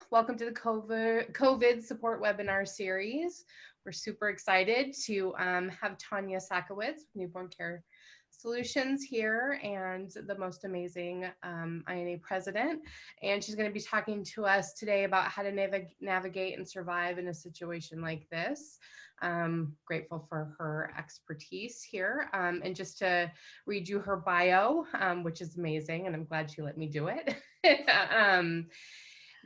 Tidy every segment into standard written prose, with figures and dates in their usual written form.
Welcome to the COVID support webinar series. We're super excited to have Tonya Sakowitz, Newborn Care Solutions here, and the most amazing INA president. And she's going to be talking to us today about how to navigate and survive in a situation like this. Grateful for her expertise here. And just to read you her bio, which is amazing, and I'm glad she let me do it.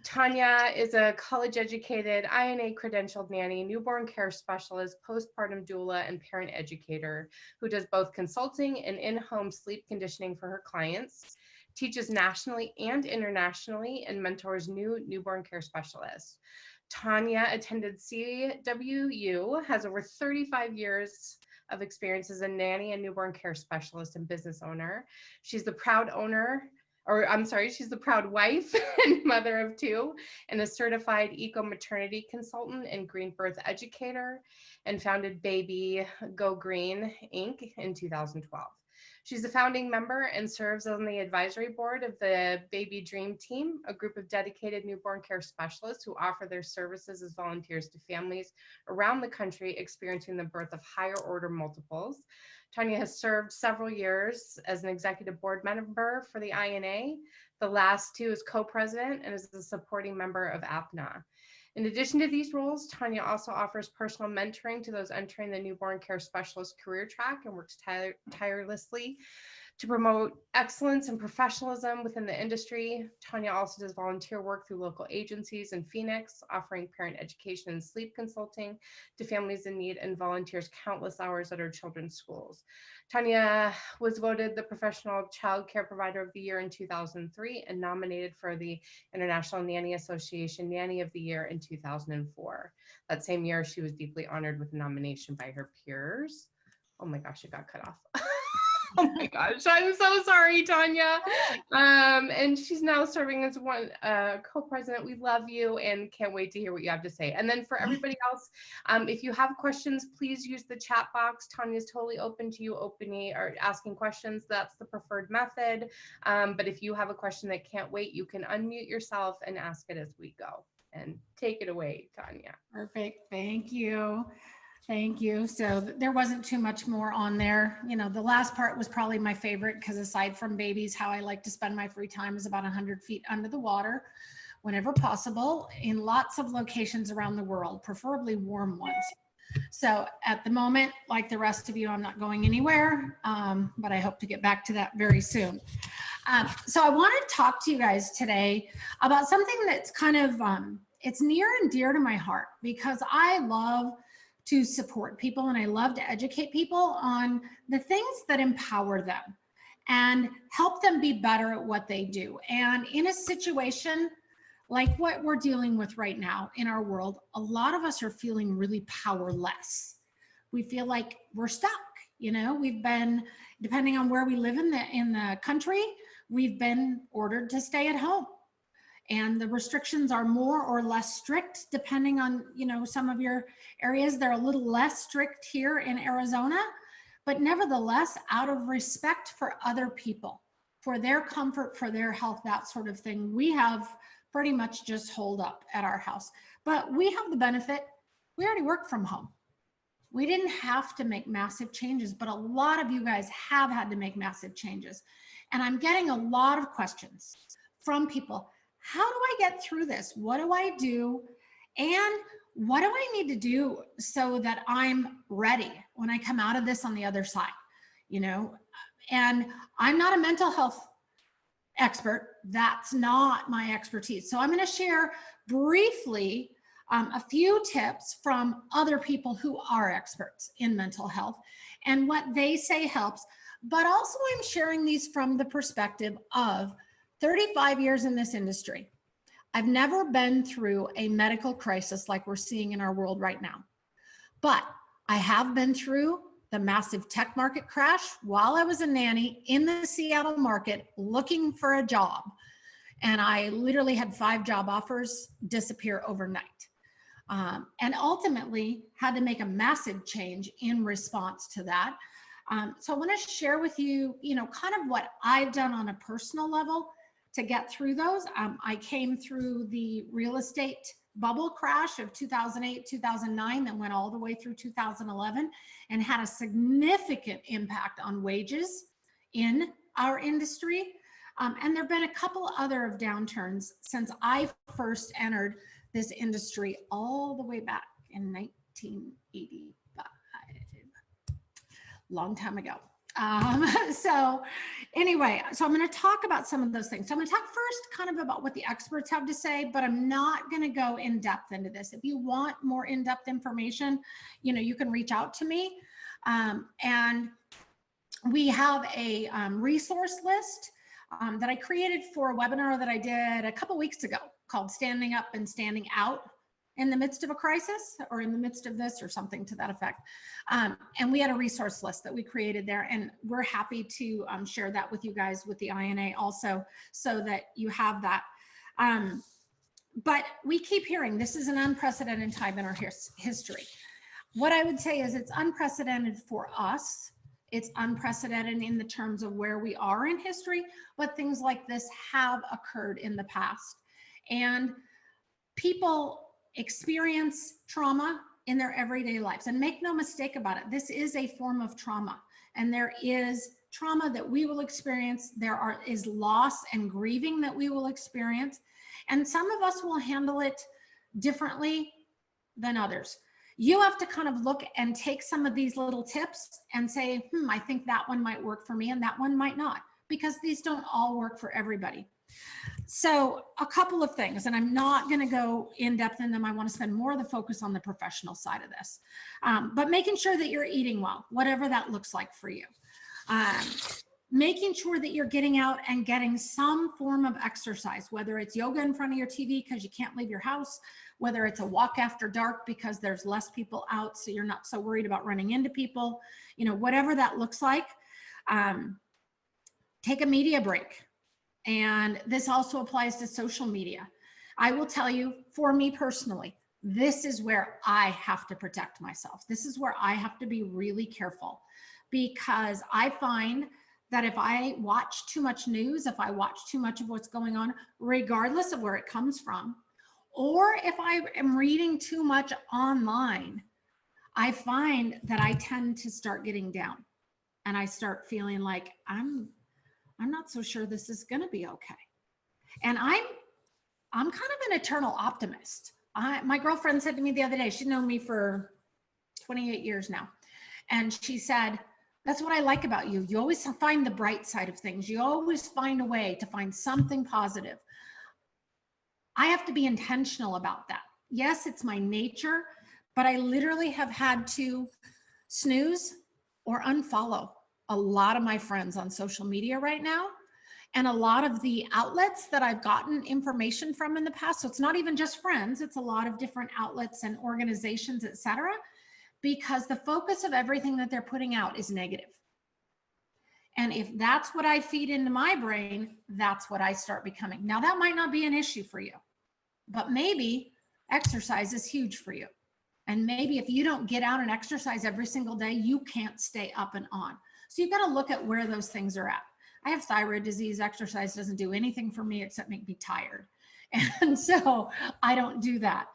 Tonya is a college-educated INA credentialed nanny, newborn care specialist, postpartum doula, and parent educator who does both consulting and in-home sleep conditioning for her clients, teaches nationally and internationally, and mentors new newborn care specialists. Tonya attended CWU, has over 35 years of experience as a nanny and newborn care specialist and business owner. She's the proud she's the proud wife and mother of two, and a certified Eco-Maternity consultant and green birth educator, and founded Baby Go Green, Inc. in 2012. She's a founding member and serves on the advisory board of the Baby Dream Team, a group of dedicated newborn care specialists who offer their services as volunteers to families around the country experiencing the birth of higher order multiples. Tonya has served several years as an executive board member for the INA, the last two as co-president, and is a supporting member of APNA. In addition to these roles, Tonya also offers personal mentoring to those entering the newborn care specialist career track and works tirelessly to promote excellence and professionalism within the industry. Tonya also does volunteer work through local agencies in Phoenix, offering parent education and sleep consulting to families in need, and volunteers countless hours at her children's schools. Tonya was voted the Professional Child Care Provider of the Year in 2003 and nominated for the International Nanny Association Nanny of the Year in 2004. That same year, she was deeply honored with a nomination by her peers. Oh my gosh, it got cut off. Oh my gosh, I'm so sorry, Tonya. And she's now serving as one co-president. We love you and can't wait to hear what you have to say. And then for everybody else, if you have questions, please use the chat box. Tonya is totally open to you opening or asking questions. That's the preferred method. But if you have a question that can't wait, you can unmute yourself and ask it as we go. And take it away, Tonya. Perfect. Thank you. Thank you. So there wasn't too much more on there. You know, the last part was probably my favorite because aside from babies, how I like to spend my free time is about 100 feet under the water whenever possible in lots of locations around the world, preferably warm ones. So at the moment, like the rest of you, I'm not going anywhere, but I hope to get back to that very soon. So I want to talk to you guys today about something that's kind of, it's near and dear to my heart because I love to support people and I love to educate people on the things that empower them and help them be better at what they do. And in a situation like what we're dealing with right now in our world, a lot of us are feeling really powerless. We feel like we're stuck. You know, we've been, depending on where we live in the country, we've been ordered to stay at home. And the restrictions are more or less strict depending on, you know, some of your areas. They're a little less strict here in Arizona, but nevertheless, out of respect for other people, for their comfort, for their health, that sort of thing, we have pretty much just holed up at our house. But we have the benefit, we already work from home. We didn't have to make massive changes, but a lot of you guys have had to make massive changes. And I'm getting a lot of questions from people. How do I get through this? What do I do? And what do I need to do so that I'm ready when I come out of this on the other side? You know, and I'm not a mental health expert. That's not my expertise. So I'm going to share briefly a few tips from other people who are experts in mental health and what they say helps. But also I'm sharing these from the perspective of 35 years in this industry. I've never been through a medical crisis like we're seeing in our world right now. But I have been through the massive tech market crash while I was a nanny in the Seattle market looking for a job. And I literally had 5 job offers disappear overnight. And ultimately had to make a massive change in response to that. So I want to share with you, you know, kind of what I've done on a personal level to get through those. I came through the real estate bubble crash of 2008, 2009 that went all the way through 2011 and had a significant impact on wages in our industry. And there have been a couple other of downturns since I first entered this industry all the way back in 1985, long time ago. So anyway, so I'm going to talk about some of those things. So I'm going to talk first kind of about what the experts have to say, but I'm not going to go in depth into this. If you want more in-depth information, you can reach out to me. And we have a resource list that I created for a webinar that I did a couple weeks ago called Standing Up and Standing Out in the Midst of a Crisis, or in the midst of this, or something to that effect. And we had a resource list that we created there, and we're happy to share that with you guys with the INA also, so that you have that. But we keep hearing this is an unprecedented time in our history. What I would say is it's unprecedented for us. It's unprecedented in the terms of where we are in history, but things like this have occurred in the past. And people experience trauma in their everyday lives. And make no mistake about it, this is a form of trauma. And there is trauma that we will experience. There is loss and grieving that we will experience. And some of us will handle it differently than others. You have to kind of look and take some of these little tips and say, I think that one might work for me and that one might not, because these don't all work for everybody. So a couple of things, and I'm not going to go in depth in them. I want to spend more of the focus on the professional side of this, but making sure that you're eating well, whatever that looks like for you. Making sure that you're getting out and getting some form of exercise, whether it's yoga in front of your TV because you can't leave your house, whether it's a walk after dark because there's less people out, so you're not so worried about running into people, whatever that looks like. Take a media break. And this also applies to social media. I will tell you, for me personally, this is where I have to protect myself. This is where I have to be really careful, because I find that if I watch too much news, if I watch too much of what's going on, regardless of where it comes from, or if I am reading too much online, I find that I tend to start getting down, and I start feeling like I'm not so sure this is going to be okay. And I'm kind of an eternal optimist. My girlfriend said to me the other day, she'd known me for 28 years now. And she said, that's what I like about you. You always find the bright side of things. You always find a way to find something positive. I have to be intentional about that. Yes, it's my nature, but I literally have had to snooze or unfollow a lot of my friends on social media right now, and a lot of the outlets that I've gotten information from in the past. So it's not even just friends, it's a lot of different outlets and organizations, etc., because the focus of everything that they're putting out is negative. And if that's what I feed into my brain, that's what I start becoming. Now, that might not be an issue for you, but maybe exercise is huge for you. And maybe if you don't get out and exercise every single day, you can't stay up and on. So you've got to look at where those things are at. I have thyroid disease. Exercise doesn't do anything for me except make me tired. And so I don't do that.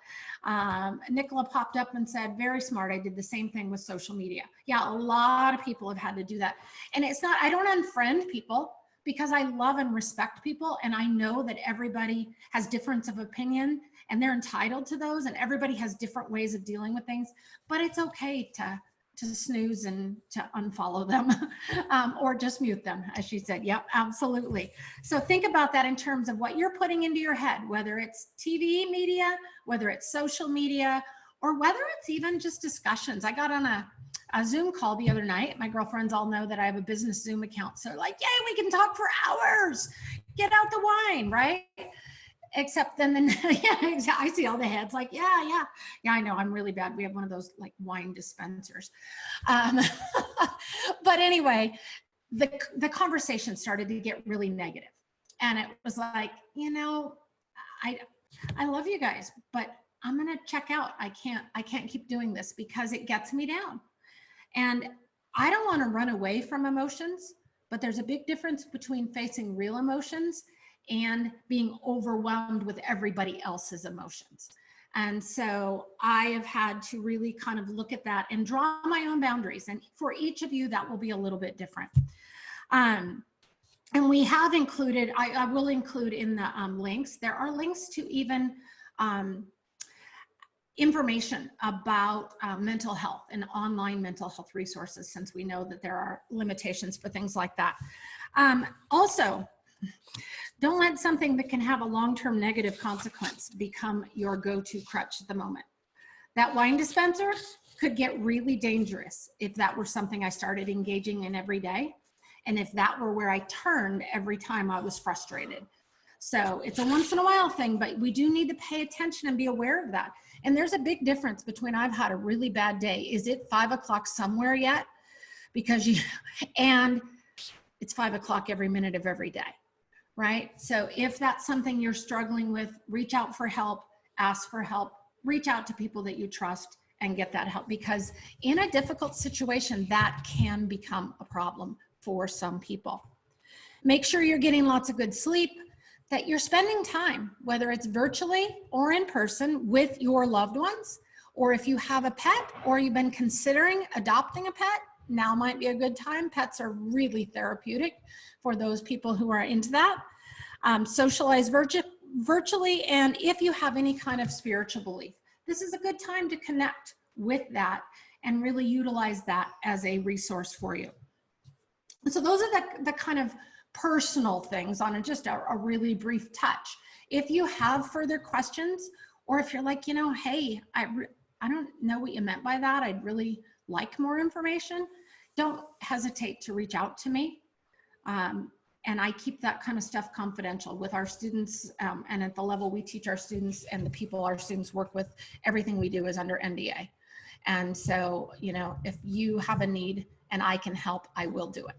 Nicola popped up and said, very smart. I did the same thing with social media. Yeah, a lot of people have had to do that. And it's not, I don't unfriend people because I love and respect people. And I know that everybody has difference of opinion and they're entitled to those. And everybody has different ways of dealing with things, but it's okay to snooze and to unfollow them or just mute them, as she said. Yep, absolutely. So think about that in terms of what you're putting into your head, whether it's TV media, whether it's social media, or whether it's even just discussions. I got on a Zoom call the other night. My girlfriends all know that I have a business Zoom account. So like, yay, we can talk for hours. Get out the wine, right? Except then, yeah, I see all the heads like, yeah, I know I'm really bad. We have one of those like wine dispensers. But anyway, the conversation started to get really negative. And it was like, I love you guys, but I'm going to check out. I can't keep doing this because it gets me down. And I don't want to run away from emotions, but there's a big difference between facing real emotions and being overwhelmed with everybody else's emotions. And so I have had to really kind of look at that and draw my own boundaries. And for each of you, that will be a little bit different. And we have included, I will include in the links, there are links to even information about mental health and online mental health resources, since we know that there are limitations for things like that. Also, don't let something that can have a long-term negative consequence become your go-to crutch at the moment. That wine dispenser could get really dangerous if that were something I started engaging in every day, and if that were where I turned every time I was frustrated. So it's a once in a while thing, but we do need to pay attention and be aware of that. And there's a big difference between I've had a really bad day. Is it 5 o'clock somewhere yet? Because and it's 5 o'clock every minute of every day, right? So if that's something you're struggling with, reach out for help, ask for help, reach out to people that you trust and get that help, because in a difficult situation, that can become a problem for some people. Make sure you're getting lots of good sleep, that you're spending time, whether it's virtually or in person, with your loved ones, or if you have a pet or you've been considering adopting a pet, now might be a good time. Pets are really therapeutic for those people who are into that. Socialize virtually, and if you have any kind of spiritual belief, this is a good time to connect with that and really utilize that as a resource for you. So those are the kind of personal things on just a really brief touch. If you have further questions, or if you're like, you know, hey, I don't know what you meant by that, I'd really like more information, don't hesitate to reach out to me. And I keep that kind of stuff confidential with our students, and at the level we teach our students and the people our students work with, everything we do is under NDA. And so, you know, if you have a need and I can help, I will do it.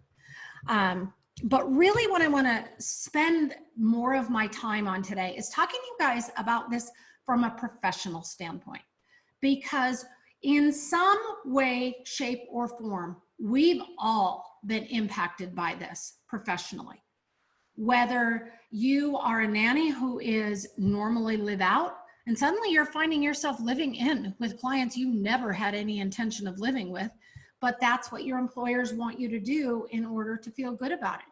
But really what I want to spend more of my time on today is talking to you guys about this from a professional standpoint, because in some way, shape, or form, we've all been impacted by this professionally. Whether you are a nanny who is normally live out, and suddenly you're finding yourself living in with clients you never had any intention of living with, but that's what your employers want you to do in order to feel good about it.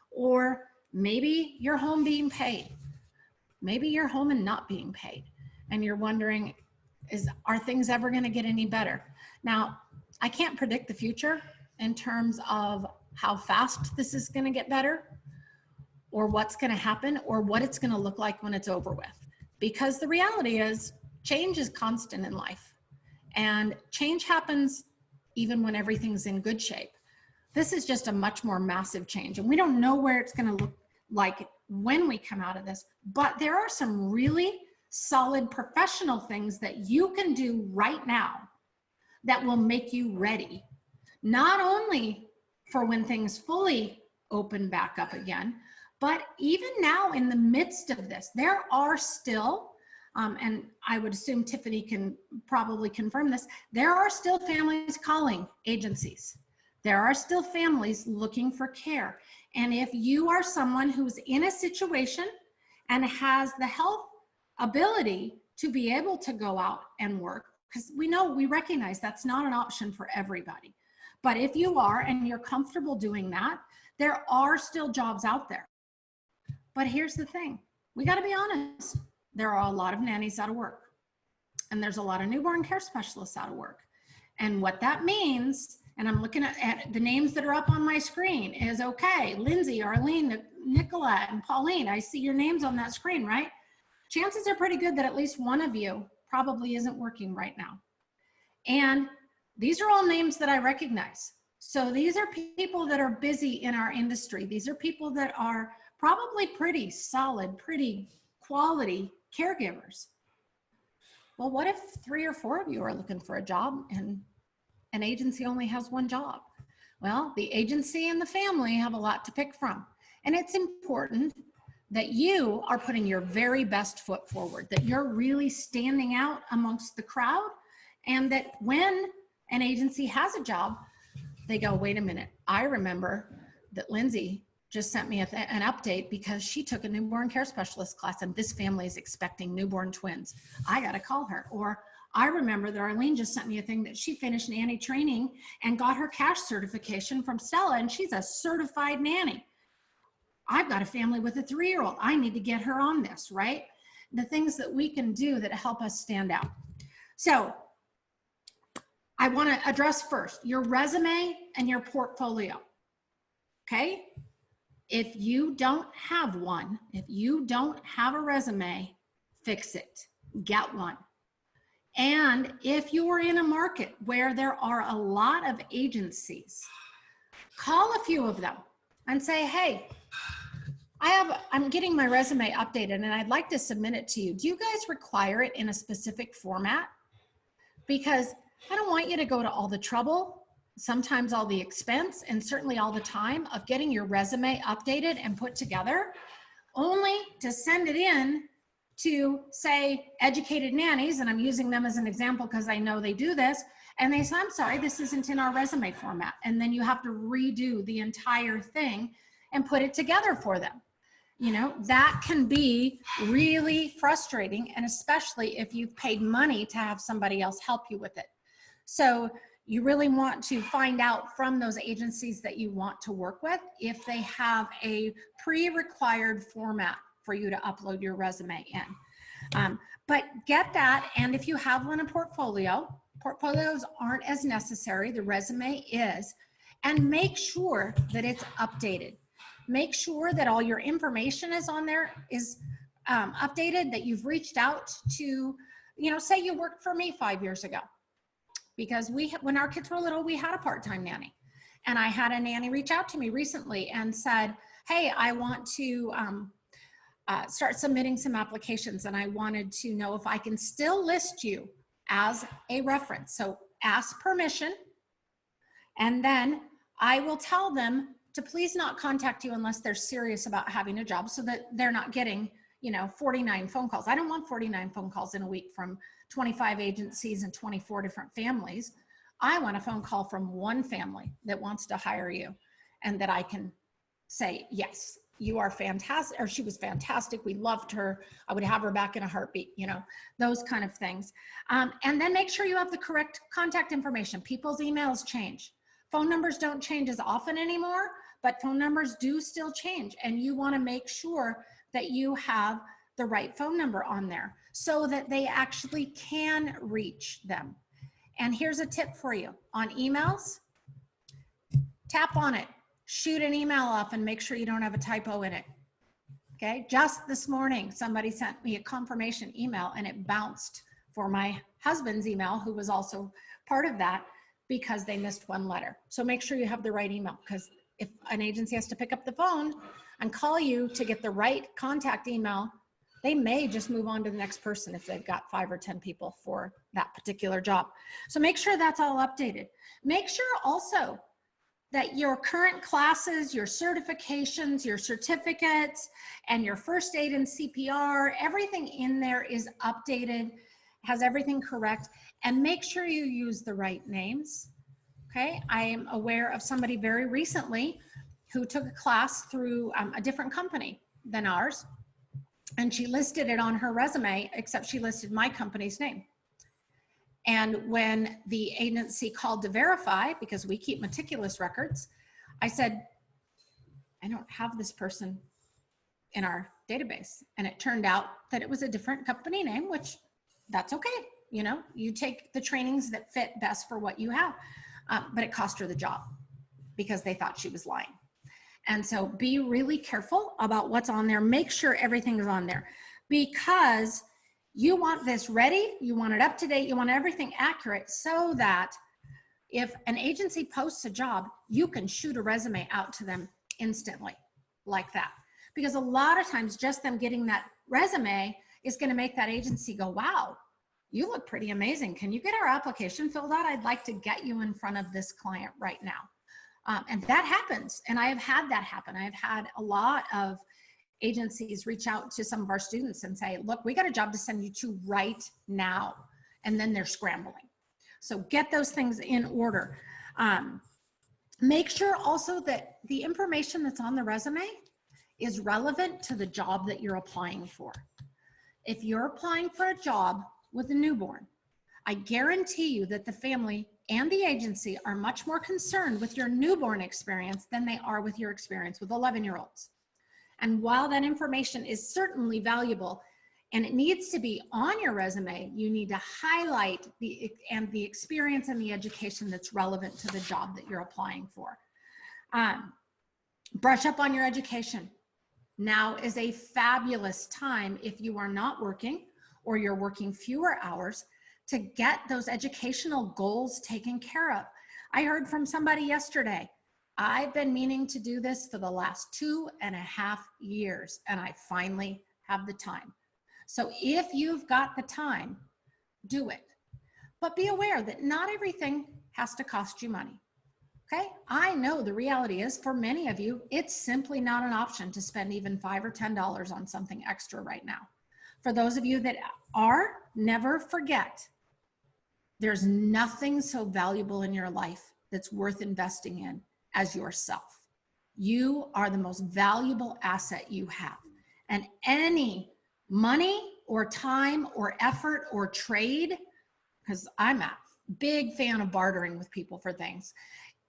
Or maybe you're home being paid. Maybe you're home and not being paid. And you're wondering, are things ever going to get any better? Now, I can't predict the future in terms of how fast this is going to get better, or what's going to happen, or what it's going to look like when it's over with. Because the reality is, change is constant in life. And change happens even when everything's in good shape. This is just a much more massive change. And we don't know where it's going to look like when we come out of this. But there are some really solid professional things that you can do right now that will make you ready, not only for when things fully open back up again, but even now in the midst of this, there are still, and I would assume Tiffany can probably confirm this, there are still families calling agencies. There are still families looking for care. And if you are someone who's in a situation and has the health ability to be able to go out and work, because we recognize that's not an option for everybody. But if you are and you're comfortable doing that, there are still jobs out there. But here's the thing, we got to be honest. There are a lot of nannies out of work, and there's a lot of newborn care specialists out of work. And what that means, and I'm looking at the names that are up on my screen, is okay, Lindsay, Arlene, Nicola, and Pauline, I see your names on that screen, right? Chances are pretty good that at least one of you probably isn't working right now. And these are all names that I recognize. So these are people that are busy in our industry. These are people that are probably pretty solid, pretty quality caregivers. Well, what if 3 or 4 of you are looking for a job and an agency only has one job? Well, the agency and the family have a lot to pick from. And it's important that you are putting your very best foot forward, that you're really standing out amongst the crowd, and that when an agency has a job, they go, wait a minute, I remember that Lindsay just sent me an update because she took a newborn care specialist class and this family is expecting newborn twins. I got to call her. Or I remember that Arlene just sent me a thing that she finished nanny training and got her cash certification from Stella, and she's a certified nanny. I've got a family with a 3-year-old. I need to get her on this, right? The things that we can do that help us stand out. So I want to address first your resume and your portfolio. Okay? If you don't have one, if you don't have a resume, fix it. Get one. And if you are in a market where there are a lot of agencies, call a few of them and say, hey, I'm getting my resume updated and I'd like to submit it to you. Do you guys require it in a specific format? Because I don't want you to go to all the trouble, sometimes all the expense, and certainly all the time of getting your resume updated and put together, only to send it in to, say, Educated Nannies, and I'm using them as an example because I know they do this, and they say, I'm sorry, this isn't in our resume format. And then you have to redo the entire thing and put it together for them. You know, that can be really frustrating, and especially if you've paid money to have somebody else help you with it. So you really want to find out from those agencies that you want to work with if they have a pre-required format for you to upload your resume in. But get that, and if you have one in portfolios aren't as necessary, the resume is, and make sure that it's updated. Make sure that all your information is on there, is updated, that you've reached out to, you know, say you worked for me 5 years ago. Because when our kids were little, we had a part-time nanny. And I had a nanny reach out to me recently and said, hey, I want to start submitting some applications and I wanted to know if I can still list you as a reference. So ask permission, and then I will tell them to please not contact you unless they're serious about having a job, so that they're not getting, you know, 49 phone calls. I don't want 49 phone calls in a week from 25 agencies and 24 different families. I want a phone call from one family that wants to hire you and that I can say, yes, you are fantastic, or she was fantastic, we loved her, I would have her back in a heartbeat, you know, those kind of things. And then make sure you have the correct contact information. People's emails change. Phone numbers don't change as often anymore, but phone numbers do still change. And you want to make sure that you have the right phone number on there so that they actually can reach them. And here's a tip for you on emails. Tap on it, shoot an email off, and make sure you don't have a typo in it. Okay, just this morning, somebody sent me a confirmation email and it bounced for my husband's email, who was also part of that, because they missed one letter. So make sure you have the right email, because if an agency has to pick up the phone and call you to get the right contact email, they may just move on to the next person if they've got 5 or 10 people for that particular job. So make sure that's all updated. Make sure also that your current classes, your certifications, your certificates, and your first aid and CPR, everything in there is updated, has everything correct, and make sure you use the right names. Okay, I am aware of somebody very recently who took a class through a different company than ours, and she listed it on her resume, except she listed my company's name. And when the agency called to verify, because we keep meticulous records, I said, I don't have this person in our database. And it turned out that it was a different company name, which that's okay. You know, you take the trainings that fit best for what you have. But it cost her the job because they thought she was lying. And so be really careful about what's on there. Make sure everything is on there, because you want this ready, you want it up to date, you want everything accurate, so that if an agency posts a job, you can shoot a resume out to them instantly like that. Because a lot of times just them getting that resume is going to make that agency go, wow, you look pretty amazing. Can you get our application filled out? I'd like to get you in front of this client right now. And that happens. And I have had that happen. I've had a lot of agencies reach out to some of our students and say, look, we got a job to send you to right now. And then they're scrambling. So get those things in order. Make sure also that the information that's on the resume is relevant to the job that you're applying for. If you're applying for a job with a newborn, I guarantee you that the family and the agency are much more concerned with your newborn experience than they are with your experience with 11-year-olds. And while that information is certainly valuable and it needs to be on your resume, you need to highlight the experience and the education that's relevant to the job that you're applying for. Brush up on your education. Now is a fabulous time if you are not working or you're working fewer hours to get those educational goals taken care of. I heard from somebody yesterday, I've been meaning to do this for the last 2.5 years, and I finally have the time. So if you've got the time, do it. But be aware that not everything has to cost you money. Okay, I know the reality is for many of you, it's simply not an option to spend even $5 or $10 on something extra right now. For those of you that are, never forget, there's nothing so valuable in your life that's worth investing in as yourself. You are the most valuable asset you have. And any money or time or effort or trade, because I'm a big fan of bartering with people for things,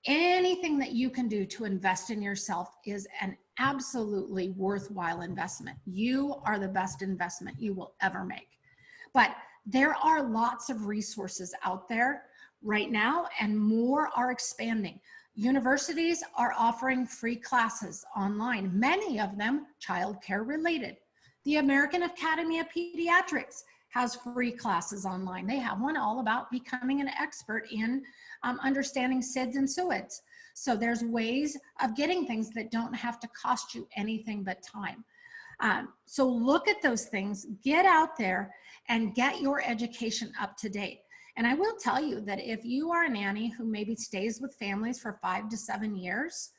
anything that you can do to invest in yourself is an absolutely worthwhile investment. You are the best investment you will ever make. But there are lots of resources out there right now, and more are expanding. Universities are offering free classes online, many of them childcare related. The American Academy of Pediatrics has free classes online. They have one all about becoming an expert in understanding SIDS and SUIDs. So there's ways of getting things that don't have to cost you anything but time. So look at those things, get out there and get your education up to date. And I will tell you that if you are a nanny who maybe stays with families for 5 to 7 years,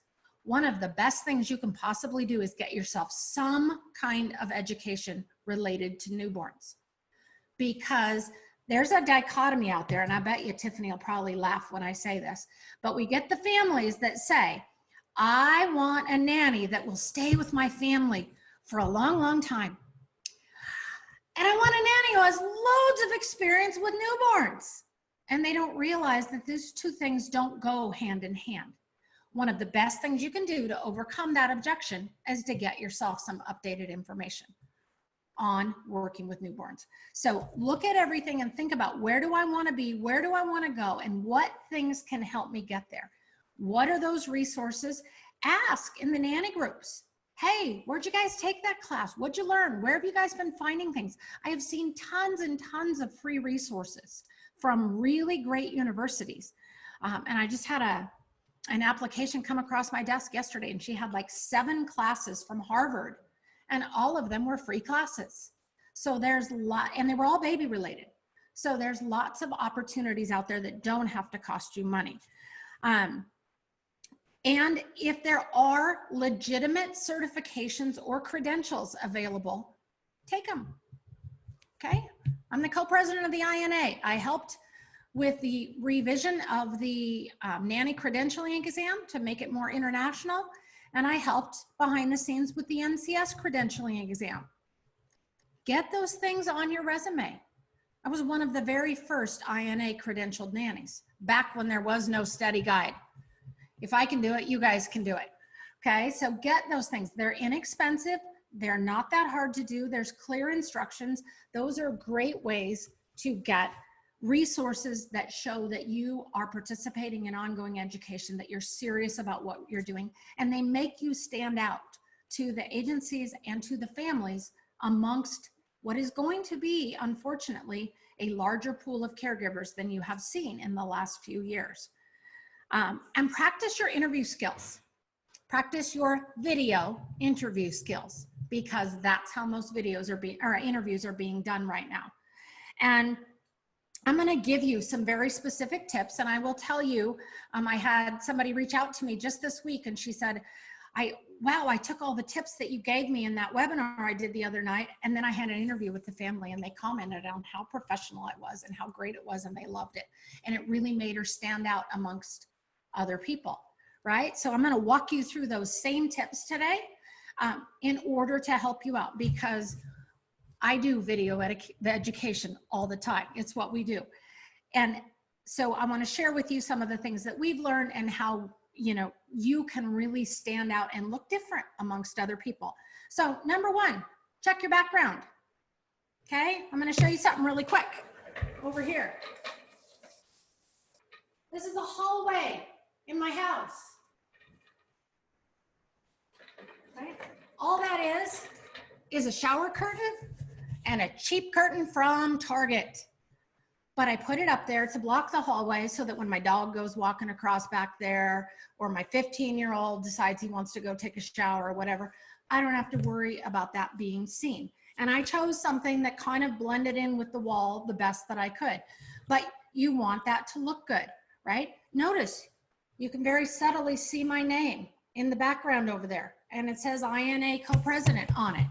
one of the best things you can possibly do is get yourself some kind of education related to newborns. Because there's a dichotomy out there, and I bet you Tiffany will probably laugh when I say this, but we get the families that say, I want a nanny that will stay with my family for a long, long time. And I want a nanny who has loads of experience with newborns. And they don't realize that these two things don't go hand in hand. One of the best things you can do to overcome that objection is to get yourself some updated information on working with newborns. So look at everything and think about, where do I want to be? Where do I want to go? And what things can help me get there? What are those resources? Ask in the nanny groups. Hey, where'd you guys take that class? What'd you learn? Where have you guys been finding things? I have seen tons and tons of free resources from really great universities. And I just had an application come across my desk yesterday, and she had like 7 classes from Harvard, and all of them were free classes. So there's a lot, and they were all baby related. So there's lots of opportunities out there that don't have to cost you money. And if there are legitimate certifications or credentials available, take them, okay? I'm the co-president of the INA. I helped with the revision of the nanny credentialing exam to make it more international, and I helped behind the scenes with the NCS credentialing exam. Get those things on your resume. I was one of the very first INA credentialed nannies, back when there was no study guide. If I can do it, you guys can do it. Okay, so get those things. They're inexpensive. They're not that hard to do. There's clear instructions. Those are great ways to get resources that show that you are participating in ongoing education, that you're serious about what you're doing, and they make you stand out to the agencies and to the families amongst what is going to be, unfortunately, a larger pool of caregivers than you have seen in the last few years. And practice your interview skills. Practice your video interview skills, because that's how most videos are being, or interviews are being done right now. And I'm going to give you some very specific tips. And I will tell you, I had somebody reach out to me just this week, and she said, wow, I took all the tips that you gave me in that webinar I did the other night, and then I had an interview with the family, and they commented on how professional I was and how great it was, and they loved it. And it really made her stand out amongst other people, right? So I'm going to walk you through those same tips today in order to help you out, because I do video education all the time. It's what we do. And so I want to share with you some of the things that we've learned and how, you know, you can really stand out and look different amongst other people. So number one, check your background. Okay, I'm going to show you something really quick over here. This is a hallway in my house. Right? All that is a shower curtain and a cheap curtain from Target. But I put it up there to block the hallway so that when my dog goes walking across back there, or my 15-year-old decides he wants to go take a shower or whatever, I don't have to worry about that being seen. And I chose something that kind of blended in with the wall the best that I could. But you want that to look good, right? Notice you can very subtly see my name in the background over there, and it says INA co-president on it.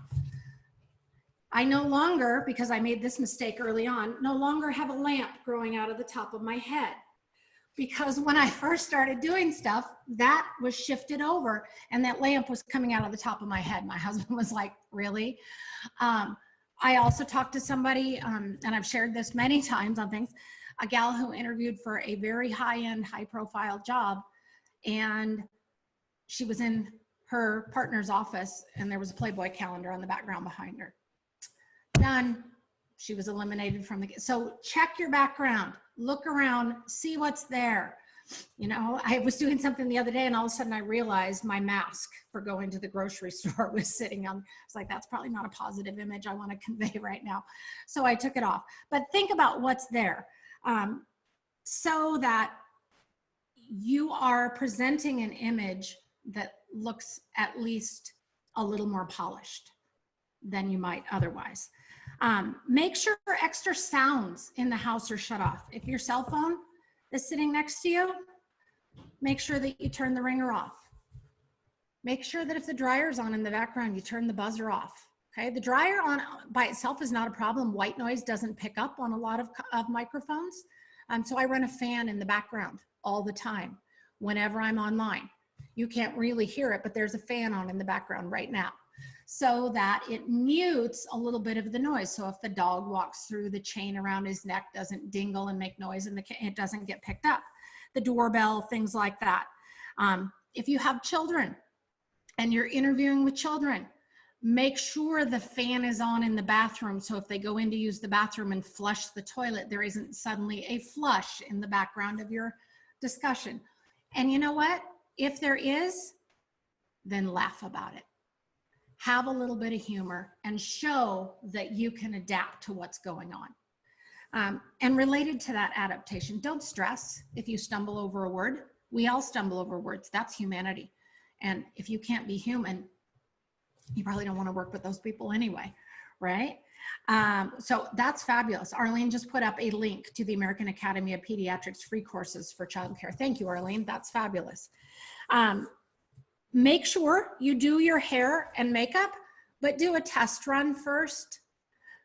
I no longer, because I made this mistake early on, no longer have a lamp growing out of the top of my head. Because when I first started doing stuff, that was shifted over and that lamp was coming out of the top of my head. My husband was like, really? I also talked to somebody, and I've shared this many times on things, a gal who interviewed for a very high-end, high-profile job, and she was in her partner's office and there was a Playboy calendar on the background behind her. Done. She was eliminated from the, so check your background, look around, see what's there. You know, I was doing something the other day and all of a sudden I realized my mask for going to the grocery store was sitting on, it's like, that's probably not a positive image I want to convey right now. So I took it off. But think about what's there, so that you are presenting an image that looks at least a little more polished than you might otherwise. Make sure extra sounds in the house are shut off. If your cell phone is sitting next to you, make sure that you turn the ringer off. Make sure that if the dryer is on in the background, you turn the buzzer off. Okay, the dryer on by itself is not a problem. White noise doesn't pick up on a lot of microphones. So I run a fan in the background all the time whenever I'm online. You can't really hear it, but there's a fan on in the background right now, so that it mutes a little bit of the noise. So if the dog walks through, the chain around his neck doesn't dingle and make noise and it doesn't get picked up. The doorbell, things like that. If you have children and you're interviewing with children, make sure the fan is on in the bathroom. So if they go in to use the bathroom and flush the toilet, there isn't suddenly a flush in the background of your discussion. And you know what? If there is, then laugh about it. Have a little bit of humor and show that you can adapt to what's going on. And related to that adaptation, don't stress if you stumble over a word. We all stumble over words. That's humanity. And if you can't be human, you probably don't want to work with those people anyway, right? So that's fabulous. Arlene just put up a link to the American Academy of Pediatrics free courses for childcare. Thank you, Arlene. That's fabulous. Make sure you do your hair and makeup, but do a test run first.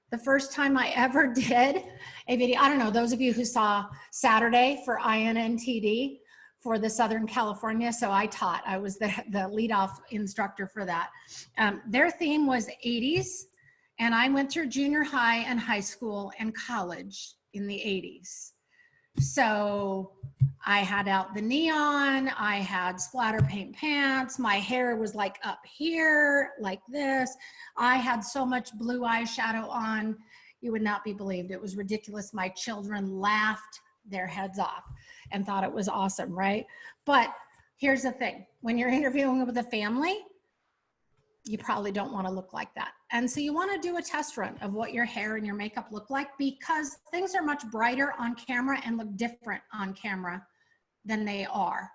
The first time I ever did a video, I don't know, those of you who saw Saturday for INNTD for the Southern California, so I taught, I was the lead-off instructor for that. Their theme was 80s, and I went through junior high and high school and college in the 80s. So I had out the neon, I had splatter paint pants, my hair was like up here, like this. I had so much blue eyeshadow on, you would not be believed. It was ridiculous. My children laughed their heads off and thought it was awesome, right? But here's the thing, when you're interviewing with a family, you probably don't want to look like that. And so you want to do a test run of what your hair and your makeup look like, because things are much brighter on camera and look different on camera than they are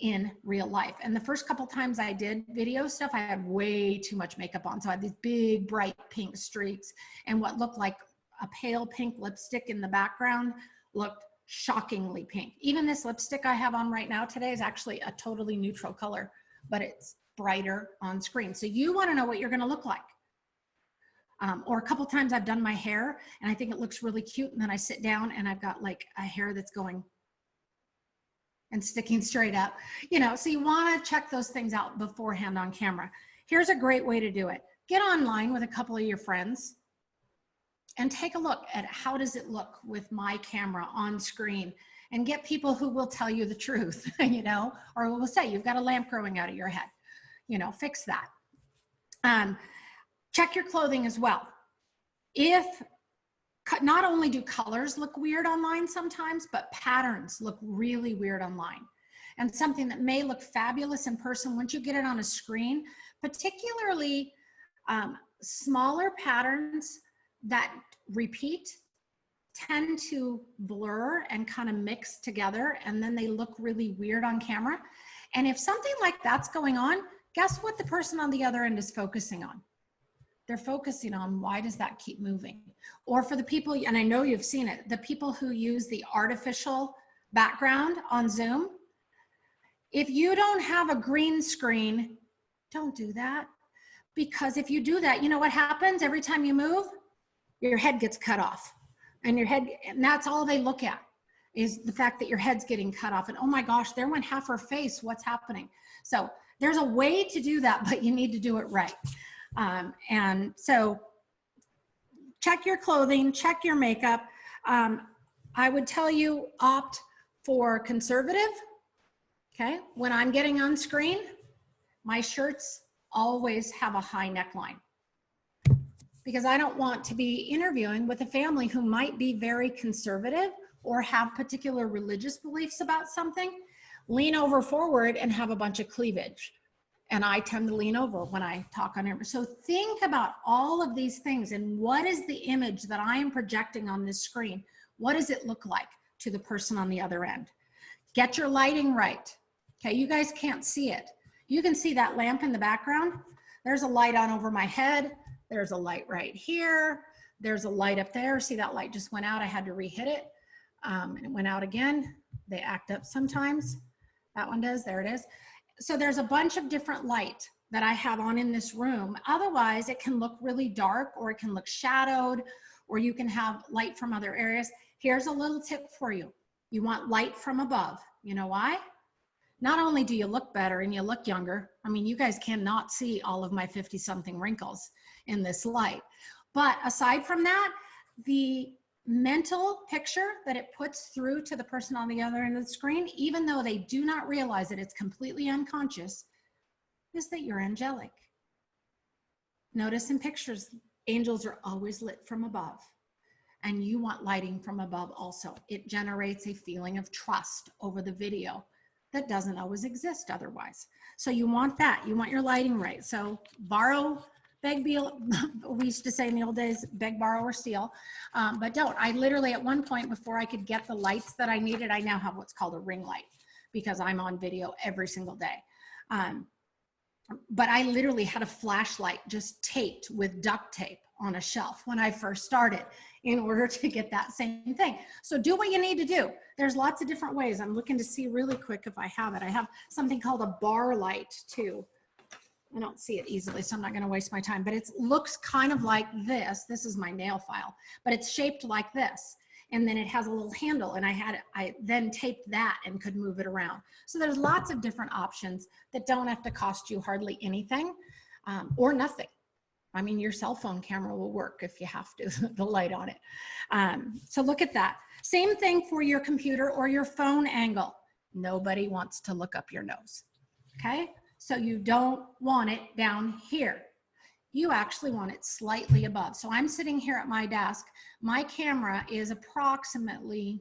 in real life. And the first couple times I did video stuff, I had way too much makeup on. So I had these big bright pink streaks, and what looked like a pale pink lipstick in the background looked shockingly pink. Even this lipstick I have on right now today is actually a totally neutral color, but it's brighter on screen. So you want to know what you're going to look like. Or a couple times I've done my hair and I think it looks really cute, and then I sit down and I've got like a hair that's going and sticking straight up, you know, so you want to check those things out beforehand on camera. Here's a great way to do it. Get online with a couple of your friends and take a look at how does it look with my camera on screen, and get people who will tell you the truth, you know, or will say you've got a lamp growing out of your head, you know, fix that. Check your clothing as well. If not only do colors look weird online sometimes, but patterns look really weird online. And something that may look fabulous in person, once you get it on a screen, particularly smaller patterns that repeat tend to blur and kind of mix together, and then they look really weird on camera. And if something like that's going on, guess what the person on the other end is focusing on? They're focusing on, why does that keep moving? Or for the people, and I know you've seen it, the people who use the artificial background on Zoom, if you don't have a green screen, don't do that. Because if you do that, you know what happens every time you move? Your head gets cut off. And your head, and that's all they look at, is the fact that your head's getting cut off. And oh my gosh, there went half her face, what's happening? So there's a way to do that, but you need to do it right. And so check your clothing, check your makeup. I would tell you, opt for conservative. Okay, when I'm getting on screen, my shirts always have a high neckline, because I don't want to be interviewing with a family who might be very conservative or have particular religious beliefs about something, lean over forward and have a bunch of cleavage. And I tend to lean over when I talk on it. So think about all of these things, and what is the image that I am projecting on this screen? What does it look like to the person on the other end? Get your lighting right. Okay, you guys can't see it. You can see that lamp in the background. There's a light on over my head. There's a light right here. There's a light up there. See, that light just went out. I had to re-hit it. And it went out again. They act up sometimes. That one does. There it is. So there's a bunch of different light that I have on in this room. Otherwise, it can look really dark, or it can look shadowed, or you can have light from other areas. Here's a little tip for you. You want light from above. You know why? Not only do you look better and you look younger, I mean, you guys cannot see all of my 50-something wrinkles in this light. But aside from that, the mental picture that it puts through to the person on the other end of the screen, even though they do not realize that it's completely unconscious, is that you're angelic. Notice in pictures, angels are always lit from above. And you want lighting from above also. It generates a feeling of trust over the video that doesn't always exist otherwise. So you want that. You want your lighting right. So borrow, beg, we used to say in the old days, beg, borrow, or steal. But don't. I literally, at one point, before I could get the lights that I needed, I now have what's called a ring light, because I'm on video every single day. But I literally had a flashlight just taped with duct tape on a shelf when I first started, in order to get that same thing. So do what you need to do. There's lots of different ways. I'm looking to see really quick if I have it. I have something called a bar light too. I don't see it easily, so I'm not going to waste my time, but it looks kind of like this. This is my nail file, but it's shaped like this. And then it has a little handle, and I then taped that and could move it around. So there's lots of different options that don't have to cost you hardly anything, or nothing. I mean, your cell phone camera will work if you have to, the light on it. So look at that. Same thing for your computer or your phone angle. Nobody wants to look up your nose, okay? So you don't want it down here. You actually want it slightly above. So I'm sitting here at my desk. My camera is approximately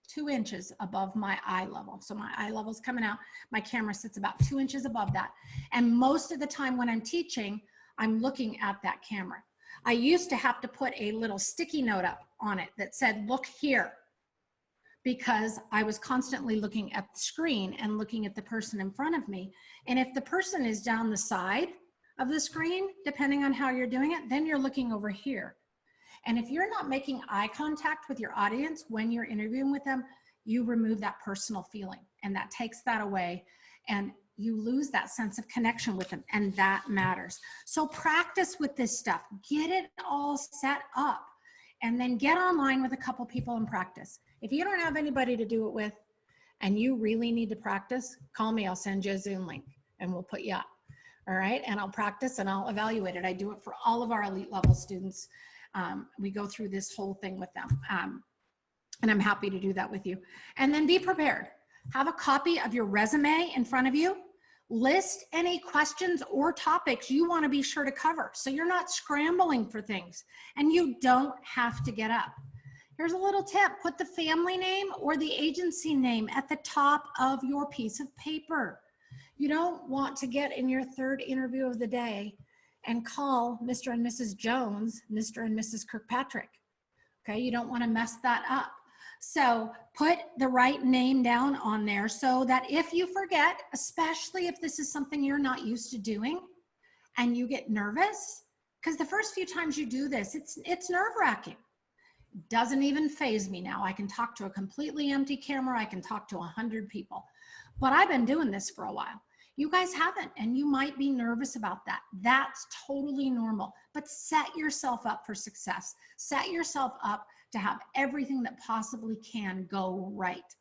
2 inches above my eye level. So my eye level's coming out. My camera sits about 2 inches above that. And most of the time when I'm teaching, I'm looking at that camera. I used to have to put a little sticky note up on it that said, look here, because I was constantly looking at the screen and looking at the person in front of me. And if the person is down the side of the screen, depending on how you're doing it, then you're looking over here. And if you're not making eye contact with your audience when you're interviewing with them, you remove that personal feeling, and that takes that away, and you lose that sense of connection with them, and that matters. So practice with this stuff, get it all set up, and then get online with a couple people and practice. If you don't have anybody to do it with, and you really need to practice, call me. I'll send you a Zoom link and we'll put you up. All right. And I'll practice and I'll evaluate it. I do it for all of our elite level students. We go through this whole thing with them. And I'm happy to do that with you. And then be prepared. Have a copy of your resume in front of you. List any questions or topics you want to be sure to cover, so you're not scrambling for things and you don't have to get up. Here's a little tip. Put the family name or the agency name at the top of your piece of paper. You don't want to get in your third interview of the day and call Mr. and Mrs. Jones, Mr. and Mrs. Kirkpatrick. Okay, you don't want to mess that up. So put the right name down on there so that if you forget, especially if this is something you're not used to doing and you get nervous, because the first few times you do this, it's nerve-wracking. Doesn't even faze me now. I can talk to a completely empty camera. I can talk to 100 people, but I've been doing this for a while. You guys haven't, and you might be nervous about that. That's totally normal, but set yourself up for success. Set yourself up to have everything that possibly can go right.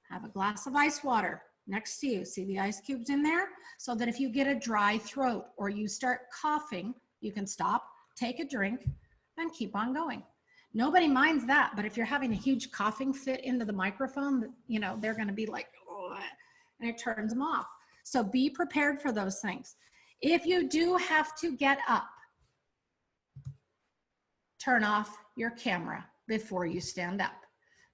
Have a glass of ice water next to you. See the ice cubes in there? So that if you get a dry throat or you start coughing, you can stop, take a drink, and keep on going. Nobody minds that, but if you're having a huge coughing fit into the microphone, you know, they're gonna be like, oh, and it turns them off. So be prepared for those things. If you do have to get up, turn off your camera before you stand up,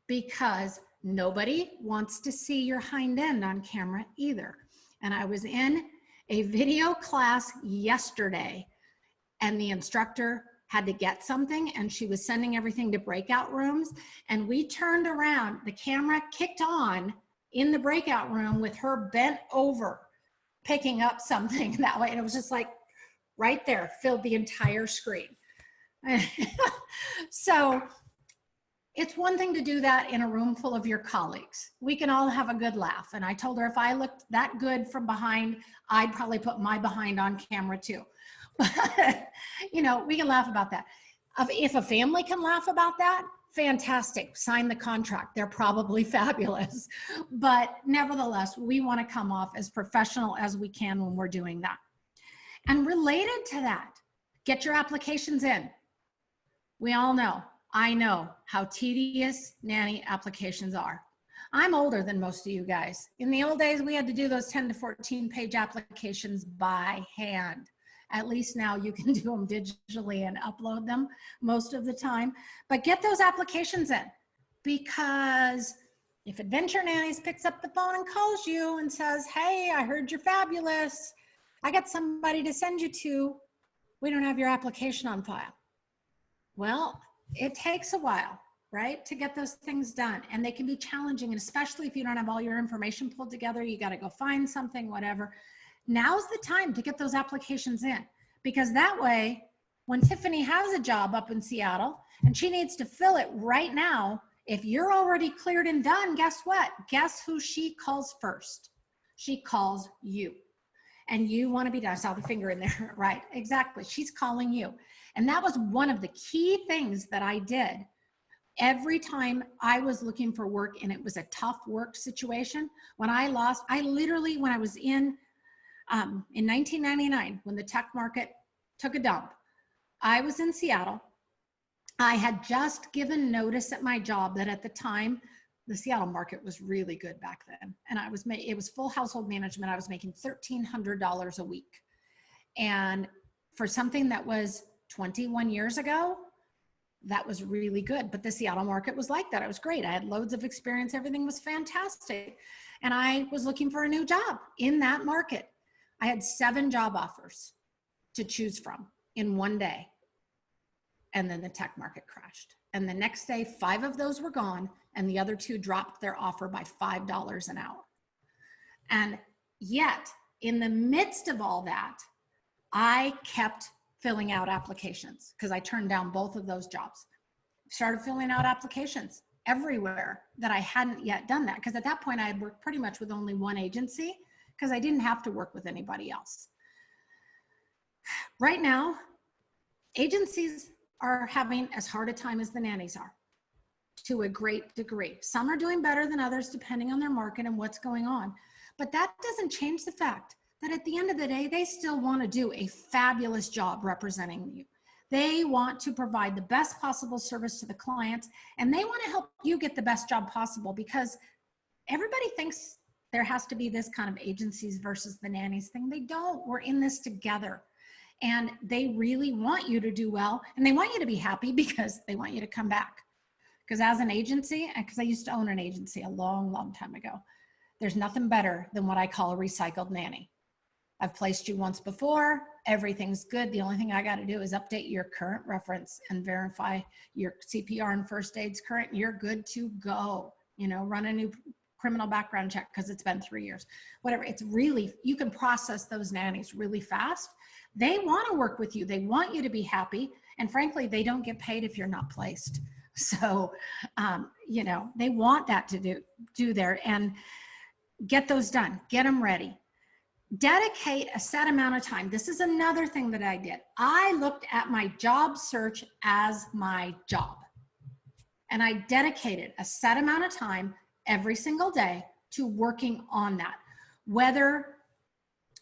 because nobody wants to see your hind end on camera either. And I was in a video class yesterday and the instructor had to get something and she was sending everything to breakout rooms, and we turned around, the camera kicked on in the breakout room with her bent over picking up something that way, and it was just like right there, filled the entire screen. So it's one thing to do that in a room full of your colleagues. We can all have a good laugh. And I told her if I looked that good from behind, I'd probably put my behind on camera too. But, you know, we can laugh about that. If a family can laugh about that, fantastic. Sign the contract. They're probably fabulous. But nevertheless, we want to come off as professional as we can when we're doing that. And related to that, get your applications in. We all know, I know how tedious nanny applications are. I'm older than most of you guys. In the old days, we had to do those 10 to 14 page applications by hand. At least now you can do them digitally and upload them most of the time. But get those applications in, because if Adventure Nannies picks up the phone and calls you and says, hey, I heard you're fabulous, I got somebody to send you to, we don't have your application on file. Well, it takes a while, right, to get those things done. And they can be challenging, and especially if you don't have all your information pulled together, you got to go find something, whatever. Now's the time to get those applications in, because that way, when Tiffany has a job up in Seattle and she needs to fill it right now, if you're already cleared and done, guess what? Guess who she calls first? She calls you. And you want to be done. I saw the finger in there, right? Exactly. She's calling you. And that was one of the key things that I did every time I was looking for work and it was a tough work situation. When I literally, when I was in 1999, when the tech market took a dump, I was in Seattle. I had just given notice at my job that at the time, the Seattle market was really good back then. And it was full household management. I was making $1,300 a week. And for something that was 21 years ago, that was really good. But the Seattle market was like that. It was great. I had loads of experience. Everything was fantastic. And I was looking for a new job in that market. I had 7 job offers to choose from in one day. And then the tech market crashed. And the next day, 5 of those were gone, and the other 2 dropped their offer by $5 an hour. And yet, in the midst of all that, I kept filling out applications because I turned down both of those jobs. Started filling out applications everywhere that I hadn't yet done that, because at that point I had worked pretty much with only one agency because I didn't have to work with anybody else. Right now, agencies are having as hard a time as the nannies are. to a great degree. Some are doing better than others depending on their market and what's going on. But that doesn't change the fact that at the end of the day, they still want to do a fabulous job representing you. They want to provide the best possible service to the clients, and they want to help you get the best job possible, because everybody thinks there has to be this kind of agencies versus the nannies thing. They don't. We're in this together. And they really want you to do well, and they want you to be happy because they want you to come back. Because as an agency, because I used to own an agency a long, long time ago, there's nothing better than what I call a recycled nanny. I've placed you once before, everything's good. The only thing I got to do is update your current reference and verify your CPR and first aid's current. You're good to go. You know, run a new criminal background check because it's been 3 years. Whatever, it's really, you can process those nannies really fast. They want to work with you. They want you to be happy. And frankly, they don't get paid if you're not placed. So, you know, they want that to do there, and get those done, get them ready. Dedicate a set amount of time. This is another thing that I did. I looked at my job search as my job, and I dedicated a set amount of time every single day to working on that. Whether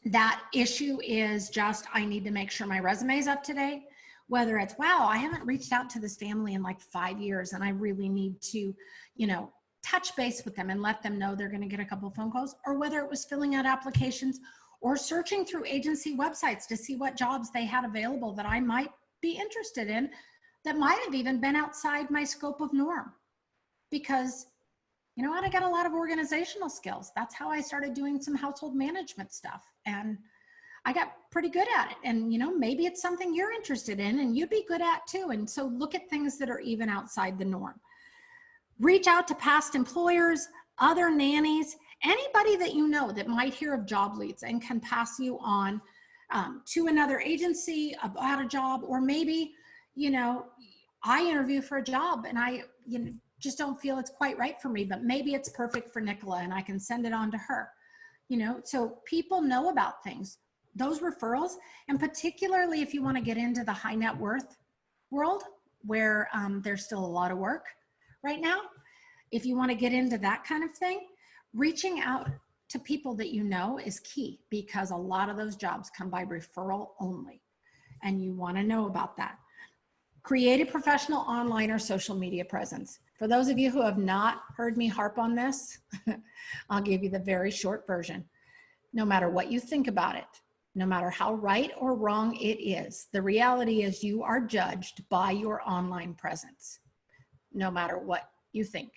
that issue is just, I need to make sure my resume is up to date, whether it's, wow, I haven't reached out to this family in like 5 years and I really need to, you know, touch base with them and let them know they're going to get a couple phone calls, or whether it was filling out applications or searching through agency websites to see what jobs they had available that I might be interested in, that might have even been outside my scope of norm. Because, you know what, I got a lot of organizational skills. That's how I started doing some household management stuff, and I got pretty good at it. And, you know, maybe it's something you're interested in and you'd be good at too. And so look at things that are even outside the norm. Reach out to past employers, other nannies, anybody that you know that might hear of job leads and can pass you on to another agency about a job. Or maybe, you know, I interview for a job and I, you know, just don't feel it's quite right for me, but maybe it's perfect for Nicola and I can send it on to her. You know, so people know about things, those referrals, and particularly if you want to get into the high net worth world where there's still a lot of work right now. If you want to get into that kind of thing, reaching out to people that you know is key, because a lot of those jobs come by referral only, and you want to know about that. Create a professional online or social media presence. For those of you who have not heard me harp on this, I'll give you the very short version. No matter what you think about it, no matter how right or wrong it is, the reality is you are judged by your online presence, no matter what you think.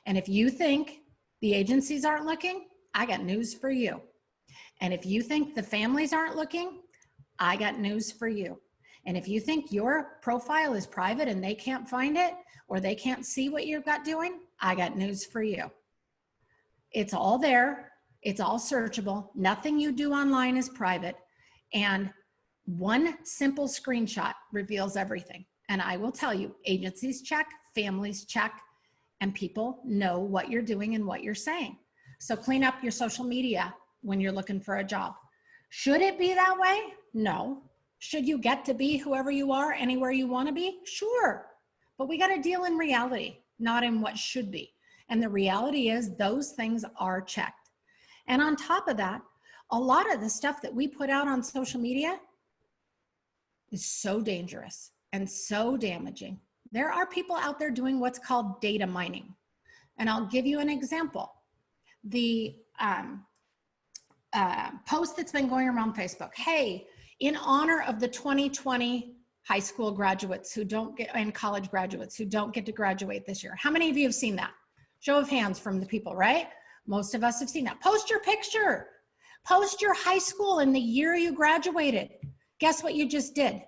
And if you think the agencies aren't looking, I got news for you. And if you think the families aren't looking, I got news for you. And if you think your profile is private and they can't find it, or they can't see what you've got doing, I got news for you. It's all there. It's all searchable. Nothing you do online is private. And one simple screenshot reveals everything. And I will tell you, agencies check, families check, and people know what you're doing and what you're saying. So clean up your social media when you're looking for a job. Should it be that way? No. Should you get to be whoever you are anywhere you want to be? Sure. But we got to deal in reality, not in what should be. And the reality is those things are checked. And on top of that, a lot of the stuff that we put out on social media is so dangerous and so damaging. There are people out there doing what's called data mining. And I'll give you an example. The post that's been going around Facebook, hey, in honor of the 2020 high school graduates who don't get, and college graduates who don't get to graduate this year. How many of you have seen that? Show of hands from the people, right? Most of us have seen that. Post your picture. Post your high school and the year you graduated. Guess what you just did?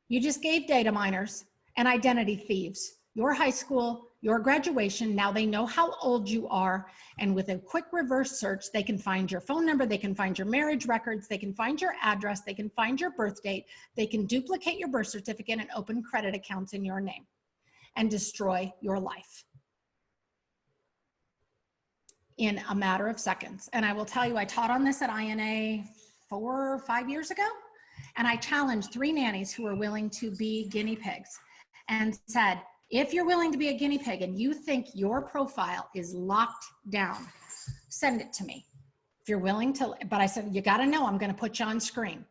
You just gave data miners and identity thieves your high school, your graduation. Now they know how old you are, and with a quick reverse search, they can find your phone number, they can find your marriage records, they can find your address, they can find your birth date, they can duplicate your birth certificate and open credit accounts in your name and destroy your life in a matter of seconds. And I will tell you, I taught on this at INA 4 or 5 years ago, and I challenged 3 nannies who were willing to be guinea pigs and said, If you're willing to be a guinea pig and you think your profile is locked down, send it to me. If you're willing to, but I said, you got to know I'm going to put you on screen.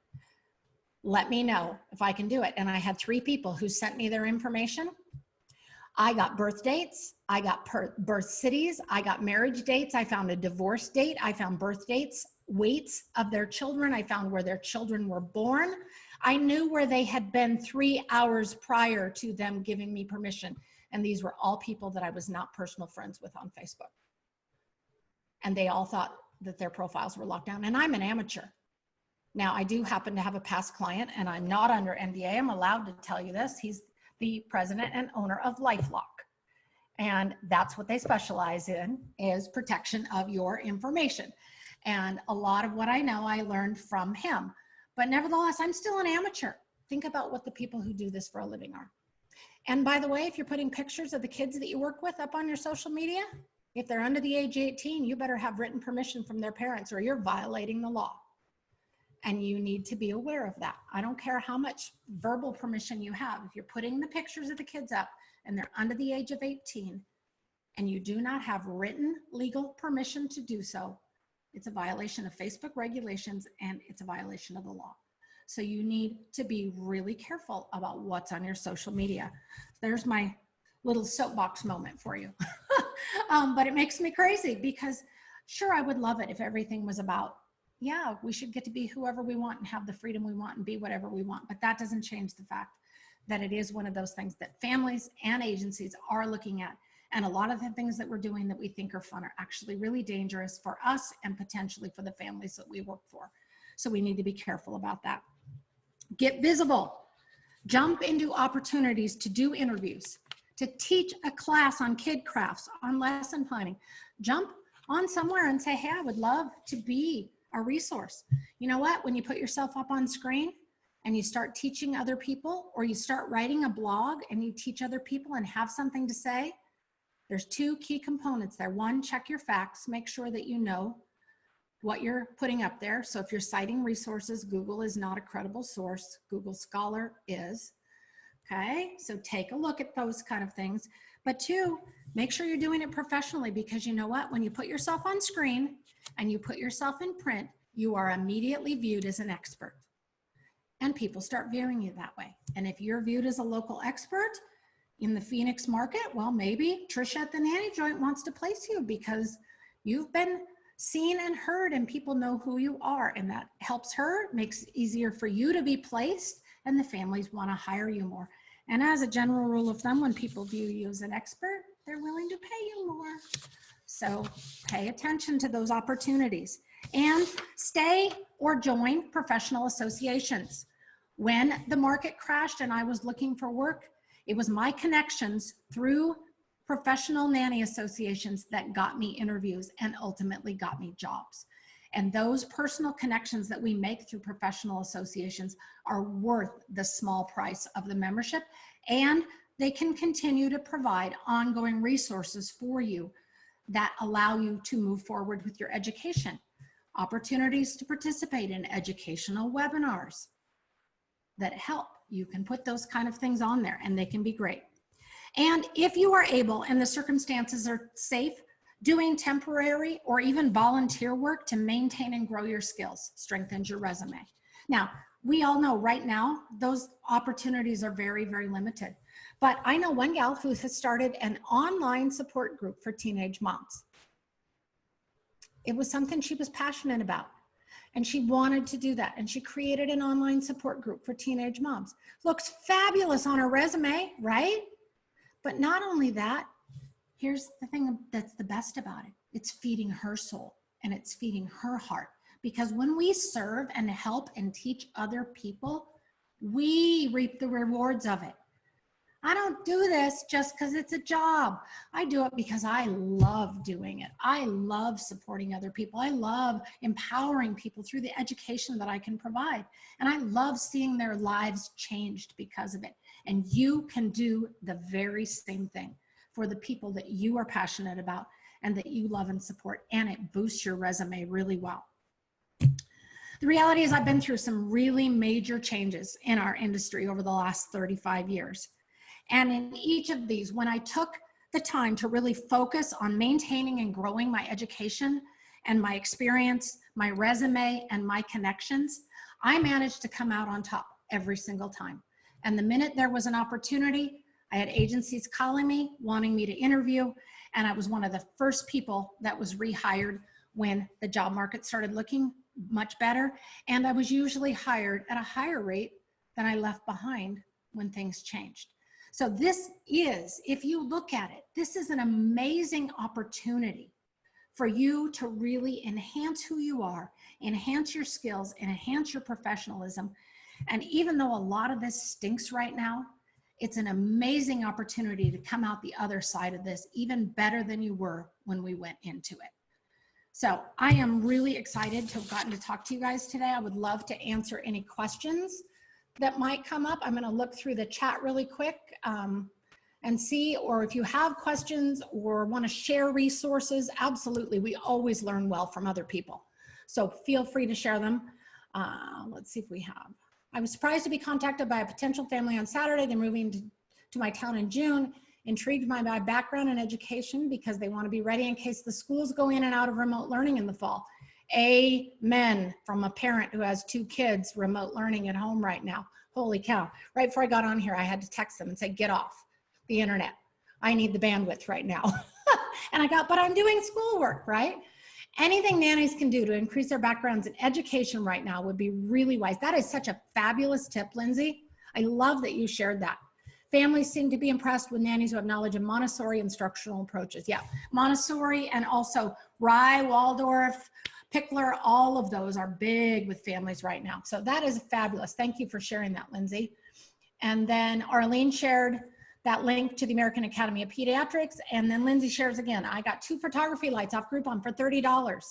Let me know if I can do it. And I had 3 people who sent me their information. I got birth dates. I got birth cities. I got marriage dates. I found a divorce date. I found birth dates, weights of their children. I found where their children were born. I knew where they had been 3 hours prior to them giving me permission. And these were all people that I was not personal friends with on Facebook. And they all thought that their profiles were locked down. And I'm an amateur. Now, I do happen to have a past client, and I'm not under NDA. I'm allowed to tell you this. He's the president and owner of LifeLock. And that's what they specialize in, is protection of your information. And a lot of what I know, I learned from him. But nevertheless, I'm still an amateur. Think about what the people who do this for a living are. And by the way, if you're putting pictures of the kids that you work with up on your social media, if they're under the age of 18, you better have written permission from their parents or you're violating the law. And you need to be aware of that. I don't care how much verbal permission you have. If you're putting the pictures of the kids up and they're under the age of 18 and you do not have written legal permission to do so, it's a violation of Facebook regulations and it's a violation of the law. So you need to be really careful about what's on your social media. There's my little soapbox moment for you. But it makes me crazy because sure, I would love it if everything was about, yeah, we should get to be whoever we want and have the freedom we want and be whatever we want. But that doesn't change the fact that it is one of those things that families and agencies are looking at. And a lot of the things that we're doing that we think are fun are actually really dangerous for us and potentially for the families that we work for. So we need to be careful about that. Get visible. Jump into opportunities to do interviews, to teach a class on kid crafts, on lesson planning. Jump on somewhere and say, hey, I would love to be a resource. You know what? When you put yourself up on screen and you start teaching other people, or you start writing a blog and you teach other people and have something to say, there's 2 key components there. 1, check your facts, make sure that you know what you're putting up there. So if you're citing resources, Google is not a credible source. Google Scholar is. Okay, so take a look at those kind of things. But 2, make sure you're doing it professionally, because you know what? When you put yourself on screen and you put yourself in print, you are immediately viewed as an expert. And people start viewing you that way. And if you're viewed as a local expert in the Phoenix market, well, maybe Trisha at the Nanny Joint wants to place you because you've been seen and heard and people know who you are. And that helps her, makes it easier for you to be placed, and the families want to hire you more. And as a general rule of thumb, when people view you as an expert, they're willing to pay you more. So pay attention to those opportunities and stay or join professional associations. When the market crashed and I was looking for work, it was my connections through professional nanny associations that got me interviews and ultimately got me jobs. And those personal connections that we make through professional associations are worth the small price of the membership, and they can continue to provide ongoing resources for you that allow you to move forward with your education. Opportunities to participate in educational webinars that help. You can put those kind of things on there and they can be great. And if you are able and the circumstances are safe, doing temporary or even volunteer work to maintain and grow your skills strengthens your resume. Now, we all know right now, those opportunities are very, very limited. But I know one gal who has started an online support group for teenage moms. It was something she was passionate about, and she wanted to do that. And she created an online support group for teenage moms. Looks fabulous on her resume, right? But not only that, here's the thing that's the best about it. It's feeding her soul and it's feeding her heart. Because when we serve and help and teach other people, we reap the rewards of it. I don't do this just because it's a job. I do it because I love doing it. I love supporting other people. I love empowering people through the education that I can provide. And I love seeing their lives changed because of it. And you can do the very same thing for the people that you are passionate about and that you love and support, and it boosts your resume really well. The reality is I've been through some really major changes in our industry over the last 35 years. And in each of these, when I took the time to really focus on maintaining and growing my education and my experience, my resume, and my connections, I managed to come out on top every single time. And the minute there was an opportunity, I had agencies calling me, wanting me to interview, and I was one of the first people that was rehired when the job market started looking much better. And I was usually hired at a higher rate than I left behind when things changed. So this is, if you look at it, this is an amazing opportunity for you to really enhance who you are, enhance your skills, and enhance your professionalism. And even though a lot of this stinks right now, it's an amazing opportunity to come out the other side of this even better than you were when we went into it. So I am really excited to have gotten to talk to you guys today. I would love to answer any questions that might come up. I'm going to look through the chat really quick and see, or if you have questions or want to share resources, absolutely. We always learn well from other people. So feel free to share them. Let's see if we have. I was surprised to be contacted by a potential family on Saturday. They're moving to my town in June. Intrigued by my background in education because they want to be ready in case the schools go in and out of remote learning in the fall. Amen, from a parent who has 2 kids remote learning at home right now. Holy cow. Right before I got on here, I had to text them and say, get off the internet. I need the bandwidth right now. And I got, but I'm doing schoolwork, right? Anything nannies can do to increase their backgrounds in education right now would be really wise. That is such a fabulous tip, Lindsay. I love that you shared that. Families seem to be impressed with nannies who have knowledge of Montessori instructional approaches. Yeah, Montessori and also Rye, Waldorf, Pickler, all of those are big with families right now. So that is fabulous. Thank you for sharing that, Lindsay. And then Arlene shared that link to the American Academy of Pediatrics. And then Lindsay shares again, I got 2 photography lights off Groupon for $30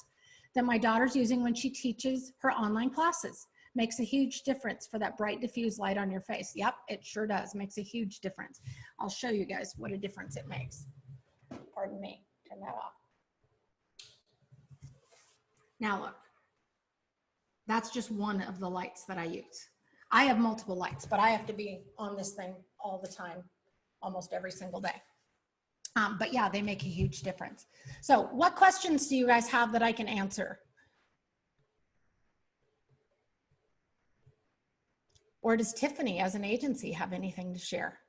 that my daughter's using when she teaches her online classes. Makes a huge difference for that bright diffuse light on your face. Yep, it sure does. Makes a huge difference. I'll show you guys what a difference it makes. Pardon me, turn that off. Now look, that's just one of the lights that I use. I have multiple lights, but I have to be on this thing all the time, almost every single day. But yeah, they make a huge difference. So what questions do you guys have that I can answer? Or does Tiffany as an agency have anything to share?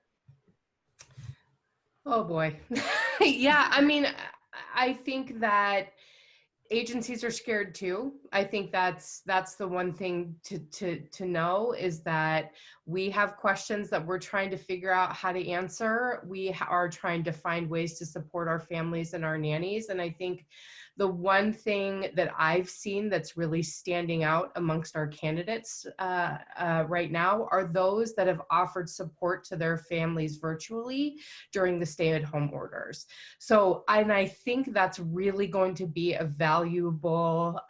Oh boy. Yeah, I mean, I think that agencies are scared too. I think that's the one thing to know is that we have questions that we're trying to figure out how to answer. We are trying to find ways to support our families and our nannies. And I think the one thing that I've seen that's really standing out amongst our candidates right now are those that have offered support to their families virtually during the stay-at-home orders. So, and I think that's really going to be a valuable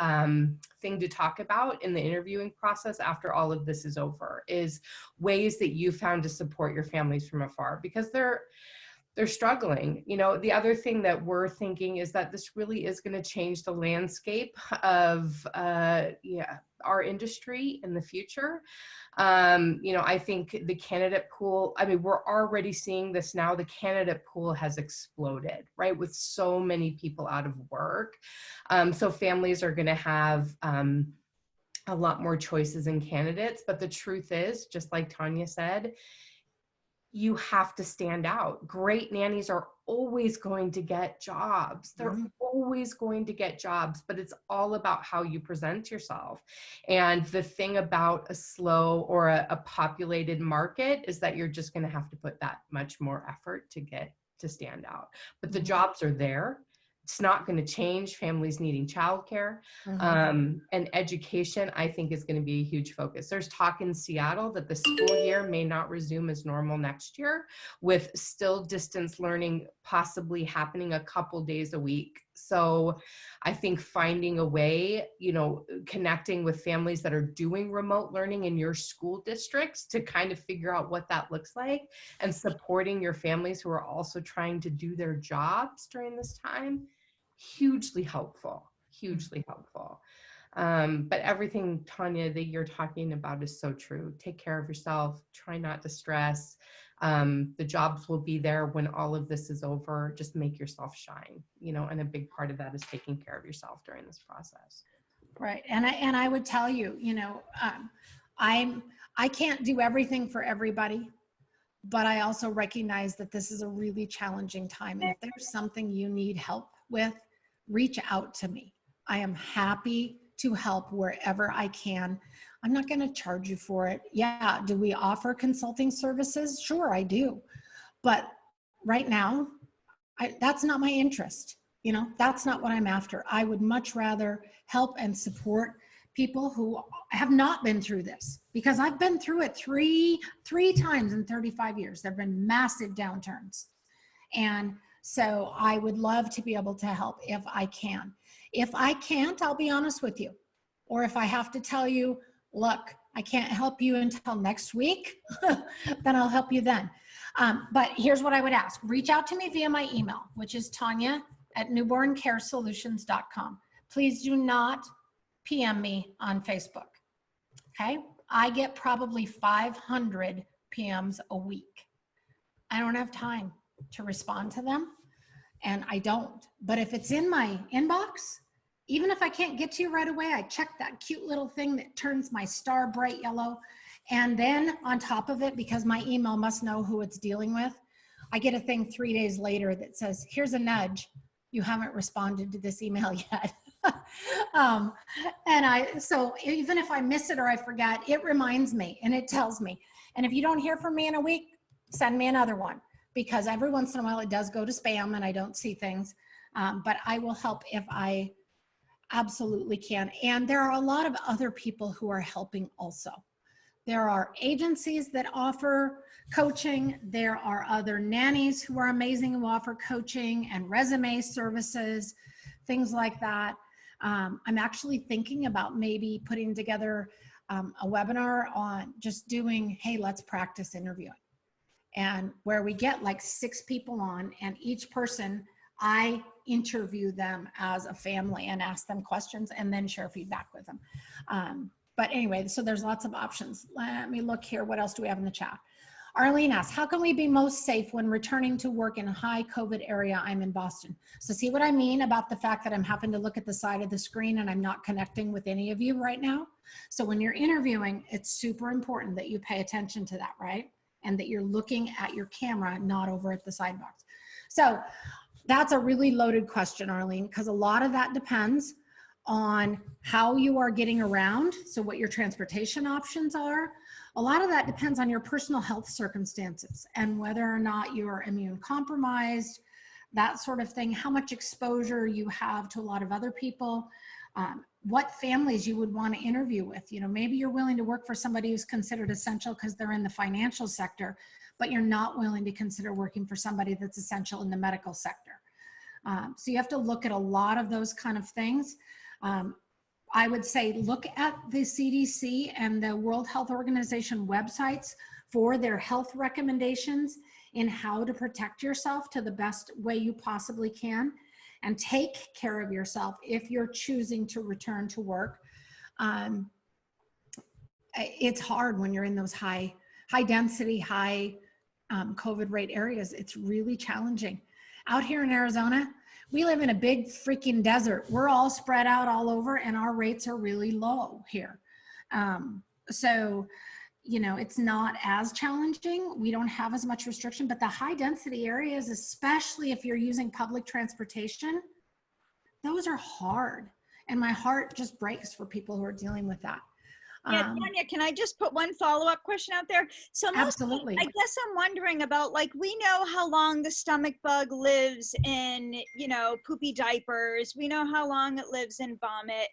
thing to talk about in the interviewing process after all of this is over, is ways that you found to support your families from afar, because they're struggling. You know, the other thing that we're thinking is that this really is going to change the landscape of our industry in the future. You know, I think the candidate pool, I mean, we're already seeing this now. The candidate pool has exploded, right? With so many people out of work. So families are going to have a lot more choices in candidates. But the truth is, just like Tonya said, you have to stand out. Great nannies are always going to get jobs. They're always going to get jobs, but it's all about how you present yourself. And the thing about a slow or a populated market is that you're just going to have to put that much more effort to get to stand out. But the jobs are there. It's not going to change families needing childcare. And education, I think, is going to be a huge focus. There's talk in Seattle that the school year may not resume as normal next year, with still distance learning possibly happening a couple days a week. So I think finding a way, you know, connecting with families that are doing remote learning in your school districts to kind of figure out what that looks like, and supporting your families who are also trying to do their jobs during this time, hugely helpful, hugely helpful. But everything, Tonya, that you're talking about is so true. Take care of yourself, try not to stress. The jobs will be there when all of this is over. Just make yourself shine, and a big part of that is taking care of yourself during this process. Right. And I would tell you, I can't do everything for everybody, but I also recognize that this is a really challenging time. And if there's something you need help with, reach out to me. I am happy to help wherever I can. I'm not going to charge you for it. Yeah. Do we offer consulting services? Sure, I do. But right now, that's not my interest. That's not what I'm after. I would much rather help and support people who have not been through this, because I've been through it three times in 35 years. There've been massive downturns. And so I would love to be able to help if I can. If I can't, I'll be honest with you. Or if I have to tell you, look, I can't help you until next week, then I'll help you then. But here's what I would ask. Reach out to me via my email, which is Tonya@newborncaresolutions.com. Please do not PM me on Facebook, okay? I get probably 500 PMs a week. I don't have time to respond to them, and I don't. But if it's in my inbox, even if I can't get to you right away, I check that cute little thing that turns my star bright yellow. And then on top of it, because my email must know who it's dealing with, I get a thing 3 days later that says, here's a nudge. You haven't responded to this email yet. So even if I miss it or I forget, it reminds me and it tells me. And if you don't hear from me in a week, send me another one, because every once in a while it does go to spam and I don't see things. But I will help if I absolutely can. And there are a lot of other people who are helping also. There are agencies that offer coaching. There are other nannies who are amazing who offer coaching and resume services, things like that. I'm actually thinking about maybe putting together a webinar on just doing, hey, let's practice interviewing. And where we get like 6 people on, and each person, I interview them as a family and ask them questions and then share feedback with them. But anyway, so there's lots of options. Let me look here. What else do we have in the chat? Arlene asks, how can we be most safe when returning to work in a high COVID area? I'm in Boston. So see what I mean about the fact that I'm having to look at the side of the screen and I'm not connecting with any of you right now? So when you're interviewing, it's super important that you pay attention to that, right? And that you're looking at your camera, not over at the side box. So that's a really loaded question, Arlene, because a lot of that depends on how you are getting around. So what your transportation options are. A lot of that depends on your personal health circumstances and whether or not you're immune compromised, that sort of thing, how much exposure you have to a lot of other people, what families you would want to interview with. Maybe you're willing to work for somebody who's considered essential because they're in the financial sector, but you're not willing to consider working for somebody that's essential in the medical sector. So you have to look at a lot of those kind of things. I would say look at the CDC and the World Health Organization websites for their health recommendations in how to protect yourself to the best way you possibly can, and take care of yourself if you're choosing to return to work. It's hard when you're in those high density, high COVID rate areas. It's really challenging. Out here in Arizona, we live in a big freaking desert. We're all spread out all over and our rates are really low here. So, it's not as challenging. We don't have as much restriction, but the high density areas, especially if you're using public transportation, those are hard. And my heart just breaks for people who are dealing with that. Yeah, Tonya, can I just put one follow-up question out there? So absolutely. I guess I'm wondering about, we know how long the stomach bug lives in, poopy diapers. We know how long it lives in vomit.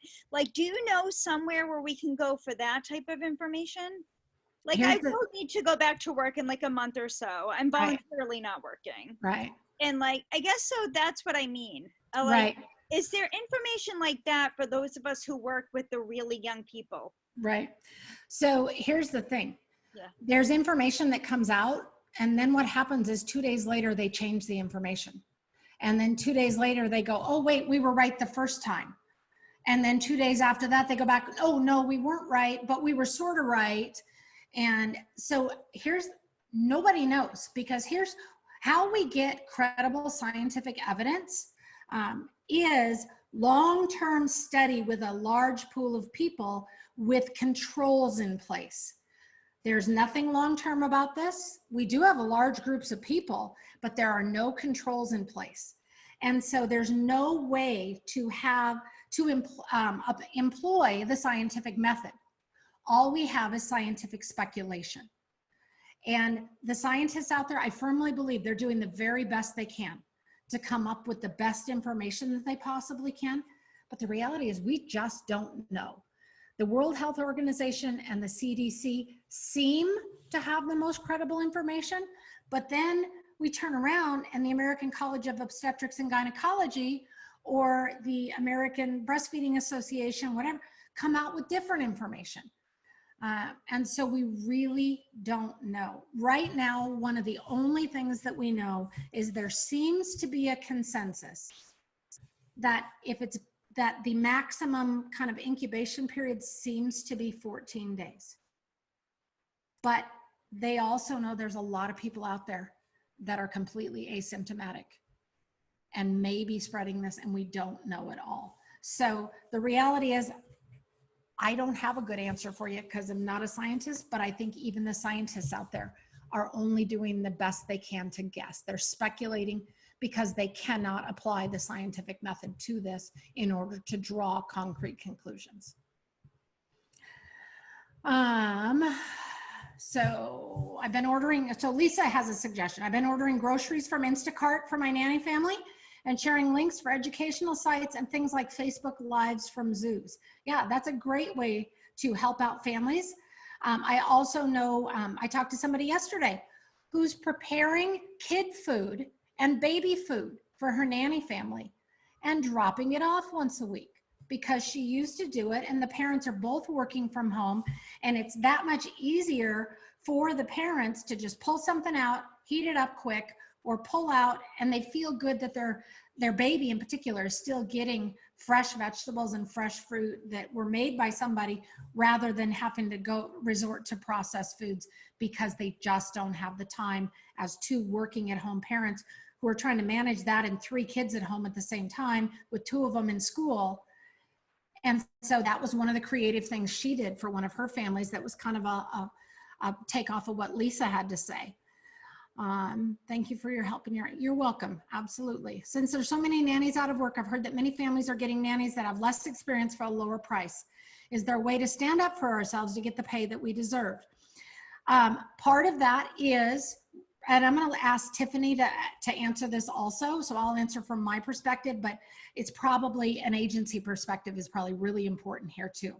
Do you know somewhere where we can go for that type of information? I will need to go back to work in a month or so. I'm voluntarily not working. Right. And I guess so that's what I mean. Right. Is there information like that for those of us who work with the really young people? Right. So here's the thing. Yeah. There's information that comes out, and then what happens is 2 days later, they change the information. And then 2 days later, they go, oh, wait, we were right the first time. And then 2 days after that, they go back, oh, no, we weren't right, but we were sort of right. And so here's nobody knows, because here's how we get credible scientific evidence, is long-term study with a large pool of people with controls in place. There's nothing long-term about this. We do have large groups of people, but there are no controls in place. And so there's no way to employ the scientific method. All we have is scientific speculation. And the scientists out there, I firmly believe they're doing the very best they can to come up with the best information that they possibly can. But the reality is we just don't know. The World Health Organization and the CDC seem to have the most credible information, but then we turn around and the American College of Obstetrics and Gynecology or the American Breastfeeding Association, whatever, come out with different information. And so we really don't know. Right now, one of the only things that we know is there seems to be a consensus that that the maximum kind of incubation period seems to be 14 days. But they also know there's a lot of people out there that are completely asymptomatic and may be spreading this, and we don't know at all. So the reality is, I don't have a good answer for you because I'm not a scientist, but I think even the scientists out there are only doing the best they can to guess. They're speculating because they cannot apply the scientific method to this in order to draw concrete conclusions. So I've been ordering, so Lisa has a suggestion. I've been ordering groceries from Instacart for my nanny family and sharing links for educational sites and things like Facebook Lives from zoos. Yeah, that's a great way to help out families. I also know, I talked to somebody yesterday who's preparing kid food and baby food for her nanny family and dropping it off once a week because she used to do it and the parents are both working from home, and it's that much easier for the parents to just pull something out, heat it up quick, or pull out, and they feel good that their baby in particular is still getting fresh vegetables and fresh fruit that were made by somebody, rather than having to go resort to processed foods because they just don't have the time as two working at home parents who are trying to manage that and 3 kids at home at the same time with 2 of them in school. And so that was one of the creative things she did for one of her families. That was kind of a takeoff of what Lisa had to say. Thank you for your help, and you're welcome. Absolutely. Since there's so many nannies out of work, I've heard that many families are getting nannies that have less experience for a lower price. Is there a way to stand up for ourselves to get the pay that we deserve? Part of that is, and I'm going to ask Tiffany to answer this also, so I'll answer from my perspective, but it's probably an agency perspective is probably really important here too.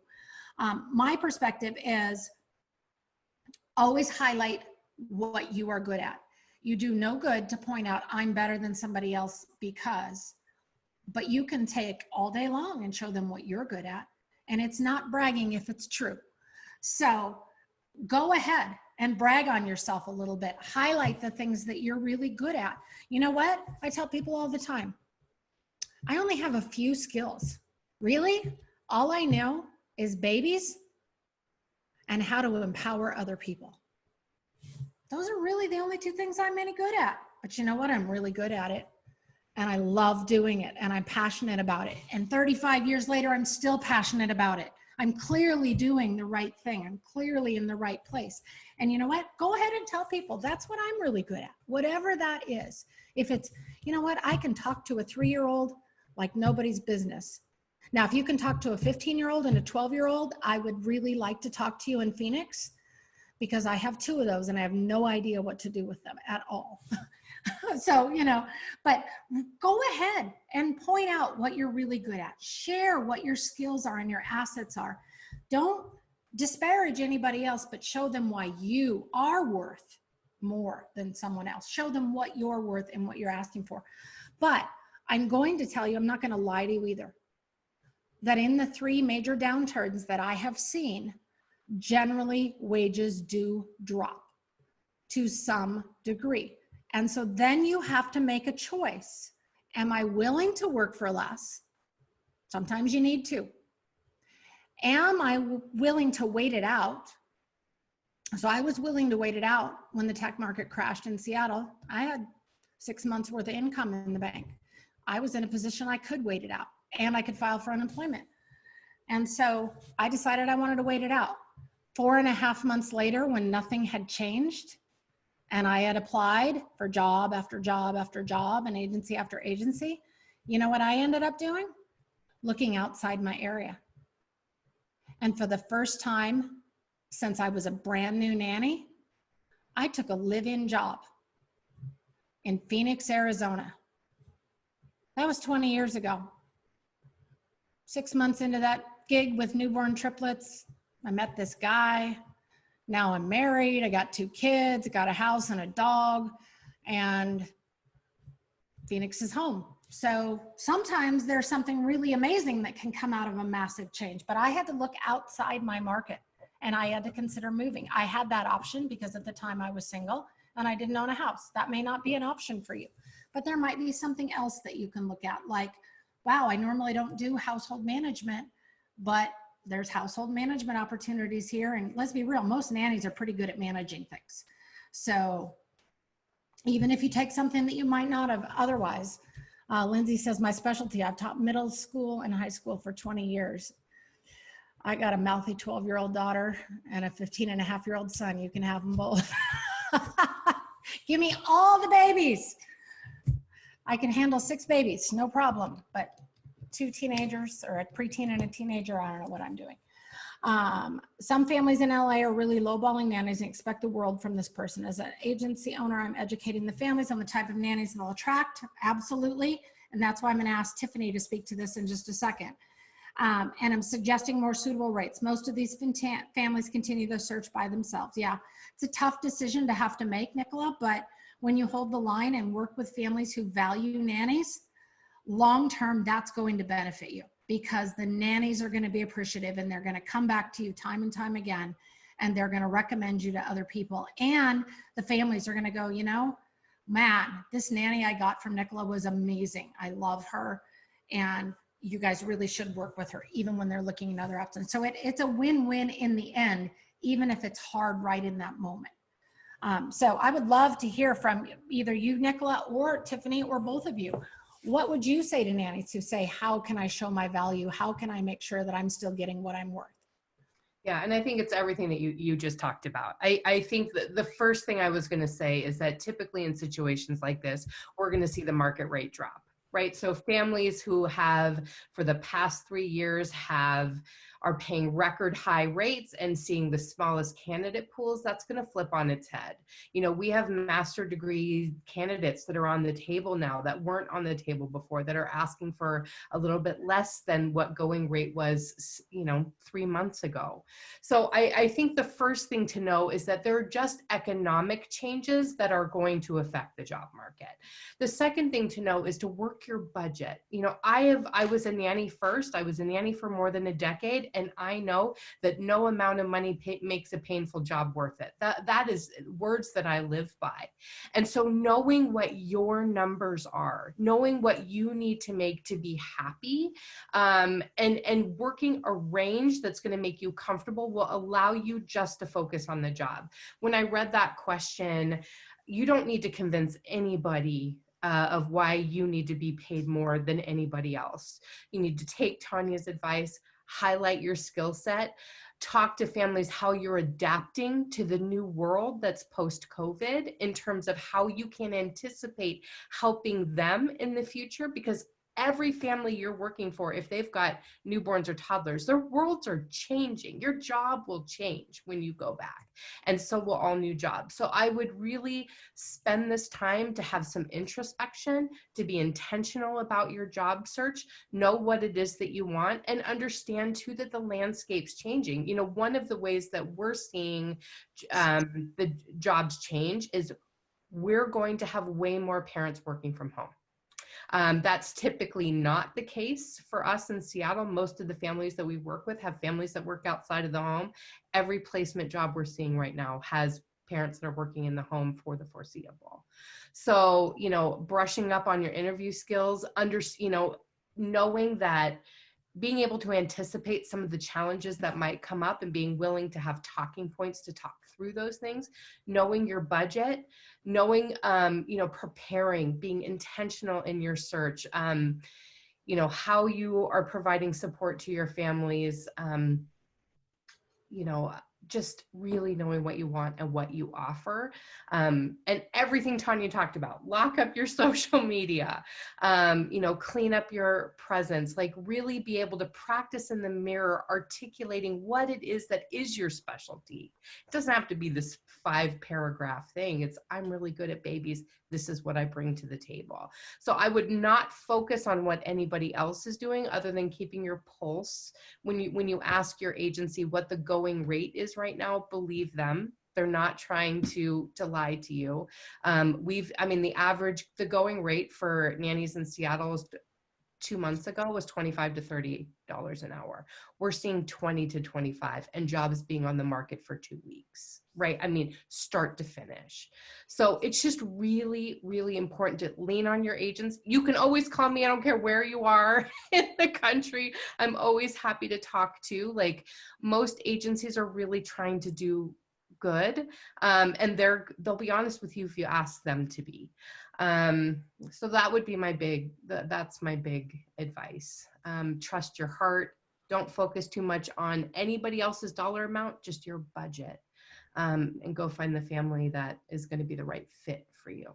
My perspective is always highlight what you are good at. You do no good to point out I'm better than somebody else but you can take all day long and show them what you're good at. And it's not bragging if it's true. So go ahead and brag on yourself a little bit. Highlight the things that you're really good at. You know what? I tell people all the time, I only have a few skills. Really? All I know is babies and how to empower other people. Those are really the only 2 things I'm any good at. But you know what? I'm really good at it. And I love doing it. And I'm passionate about it. And 35 years later, I'm still passionate about it. I'm clearly doing the right thing. I'm clearly in the right place. And you know what? Go ahead and tell people that's what I'm really good at. Whatever that is. If it's, you know what? I can talk to a 3-year-old like nobody's business. Now, if you can talk to a 15-year-old and a 12-year-old, I would really like to talk to you in Phoenix, because I have 2 of those and I have no idea what to do with them at all. So, you know, but go ahead and point out what you're really good at. Share what your skills are and your assets are. Don't disparage anybody else, but show them why you are worth more than someone else. Show them what you're worth and what you're asking for. But I'm going to tell you, I'm not going to lie to you either, that in the 3 major downturns that I have seen, generally wages do drop to some degree. And so then you have to make a choice. Am I willing to work for less? Sometimes you need to. Am I willing to wait it out So I was willing to wait it out when the tech market crashed in Seattle. I had 6 months worth of income in the bank. I was in a position I could wait it out and I could file for unemployment. And so I decided I wanted to wait it out. 4.5 months later, when nothing had changed and I had applied for job after job after job and agency after agency, you know what I ended up doing? Looking outside my area. And for the first time since I was a brand new nanny, I took a live-in job in Phoenix, Arizona. That was 20 years ago. 6 months into that gig with newborn triplets, I met this guy. Now I'm married, I got 2 kids, got a house and a dog, and Phoenix is home. So sometimes there's something really amazing that can come out of a massive change, but I had to look outside my market and I had to consider moving. I had that option because at the time I was single and I didn't own a house. That may not be an option for you, but there might be something else that you can look at, like, wow, I normally don't do household management, but there's household management opportunities here. And let's be real, most nannies are pretty good at managing things. So even if you take something that you might not have otherwise, Lindsay says, my specialty, I've taught middle school and high school for 20 years. I got a mouthy 12-year-old daughter and a 15-and-a-half-year-old son. You can have them both. Give me all the babies. I can handle 6 babies, no problem. But 2 teenagers or a preteen and a teenager, I don't know what I'm doing. Some families in LA are really lowballing nannies and expect the world from this person. As an agency owner, I'm educating the families on the type of nannies they'll attract. Absolutely. And that's why I'm going to ask Tiffany to speak to this in just a second. And I'm suggesting more suitable rates. Most of these families continue the search by themselves. Yeah, it's a tough decision to have to make, Nicola, but when you hold the line and work with families who value nannies, long-term, that's going to benefit you because the nannies are going to be appreciative and they're going to come back to you time and time again, and they're going to recommend you to other people. And the families are going to go, you know, man, this nanny I got from Nicola was amazing. I love her. And you guys really should work with her, even when they're looking at other options. So it's a win-win in the end, even if it's hard right in that moment. So I would love to hear from either you, Nicola, or Tiffany, or both of you. What would you say to nannies who say, how can I show my value? How can I make sure that I'm still getting what I'm worth? Yeah, and I think it's everything that you just talked about. I think that the first thing I was going to say is that typically in situations like this, we're going to see the market rate drop, right? So families who have, for the past 3 years, are paying record high rates and seeing the smallest candidate pools, that's going to flip on its head. You know, we have master degree candidates that are on the table now that weren't on the table before, that are asking for a little bit less than what going rate was, you know, 3 months ago. So I think the first thing to know is that there are just economic changes that are going to affect the job market. The second thing to know is to work your budget. You know, I was a nanny first. I was a nanny for more than a decade. And I know that no amount of money makes a painful job worth it. That is words that I live by. And so knowing what your numbers are, knowing what you need to make to be happy, and working a range that's going to make you comfortable will allow you just to focus on the job. When I read that question, you don't need to convince anybody of why you need to be paid more than anybody else. You need to take Tonya's advice, highlight your skill set, talk to families how you're adapting to the new world that's post-COVID in terms of how you can anticipate helping them in the future, because every family you're working for, if they've got newborns or toddlers, their worlds are changing. Your job will change when you go back, and so will all new jobs. So I would really spend this time to have some introspection, to be intentional about your job search, know what it is that you want, and understand too that the landscape's changing. You know, one of the ways that we're seeing the jobs change is we're going to have way more parents working from home. That's typically not the case for us in Seattle. Most of the families that we work with have families that work outside of the home. Every placement job we're seeing right now has parents that are working in the home for the foreseeable. So, you know, brushing up on your interview skills, knowing that being able to anticipate some of the challenges that might come up and being willing to have talking points to talk through those things, knowing your budget, knowing, preparing, being intentional in your search, how you are providing support to your families, just really knowing what you want and what you offer. And everything Tonya talked about, lock up your social media, clean up your presence, like really be able to practice in the mirror, articulating what it is that is your specialty. It doesn't have to be this 5-paragraph thing. It's, I'm really good at babies. This is what I bring to the table. So I would not focus on what anybody else is doing other than keeping your pulse. When you ask your agency what the going rate is right now, believe them. They're not trying to lie to you. The going rate for nannies in Seattle is 2 months ago was $25 to $30 an hour. We're seeing 20 to 25 and jobs being on the market for 2 weeks, right? I mean, start to finish. So it's just really, really important to lean on your agents. You can always call me. I don't care where you are in the country. I'm always happy to talk to. Like, most agencies are really trying to do good. And they'll be honest with you if you ask them to be. So that would be that's my big advice. Trust your heart. Don't focus too much on anybody else's dollar amount, just your budget, and go find the family that is going to be the right fit for you.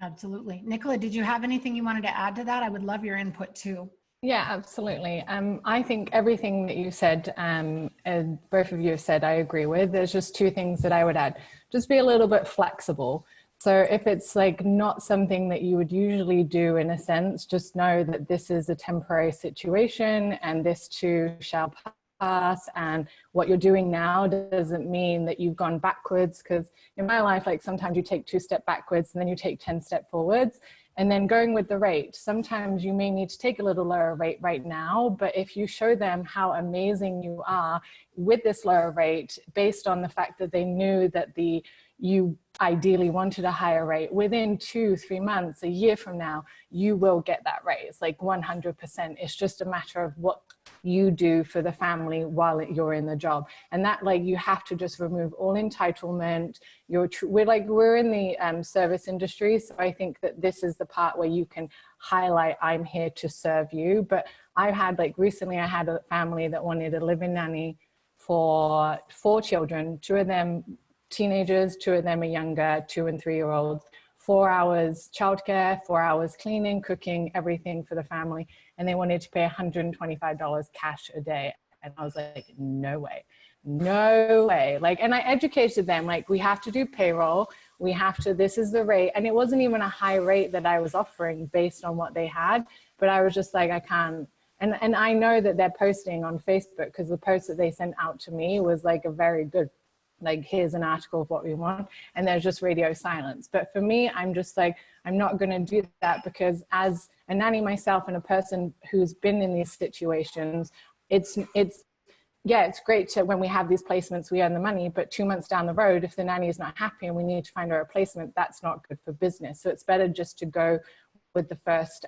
Absolutely. Nicola, did you have anything you wanted to add to that? I would love your input too. Yeah, absolutely. I think everything that you said, and both of you have said, I agree with. There's just 2 things that I would add. Just be a little bit flexible. So if it's like not something that you would usually do, in a sense, just know that this is a temporary situation and this too shall pass. And what you're doing now doesn't mean that you've gone backwards, because in my life, like, sometimes you take 2 steps backwards and then you take 10 steps forwards. And then going with the rate, sometimes you may need to take a little lower rate right now, but if you show them how amazing you are with this lower rate, based on the fact that they knew that you ideally wanted a higher rate, within 2-3 months, a year from now, you will get that raise, like 100%. It's just a matter of what you do for the family while you're in the job. And that, like, you have to just remove all entitlement. We're in the service industry, so I think that this is the part where you can highlight, I'm here to serve you. But recently I had a family that wanted a live-in nanny for 4 children, 2 of them teenagers, 2 of them are younger, 2 and 3-year-olds, 4 hours childcare, 4 hours cleaning, cooking, everything for the family. And they wanted to pay $125 cash a day. And I was like, no way, no way. And I educated them, like, we have to do payroll. This is the rate. And it wasn't even a high rate that I was offering based on what they had, but I was just like, I can't. And I know that they're posting on Facebook, because the post that they sent out to me was like a very good, like, here's an article of what we want, and there's just radio silence. But for me, I'm just like, I'm not going to do that, because as a nanny myself and a person who's been in these situations, it's great to, when we have these placements, we earn the money, but 2 months down the road, if the nanny is not happy and we need to find a replacement, that's not good for business. So it's better just to go with the first,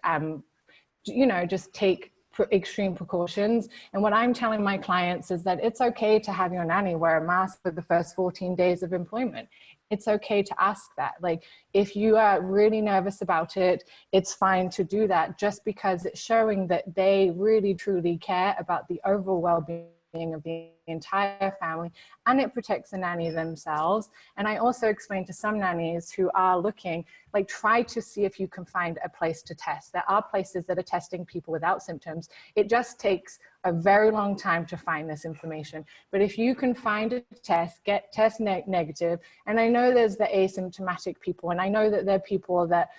just take extreme precautions. And what I'm telling my clients is that it's okay to have your nanny wear a mask for the first 14 days of employment. It's okay to ask that. Like, if you are really nervous about it, it's fine to do that, just because it's showing that they really truly care about the overall well-being of the entire family, and it protects the nanny themselves. And I also explained to some nannies who are looking, like, try to see if you can find a place to test. There are places that are testing people without symptoms. It just takes a very long time to find this information. But if you can find a test, get test negative, and I know there's the asymptomatic people, and I know that there are people that,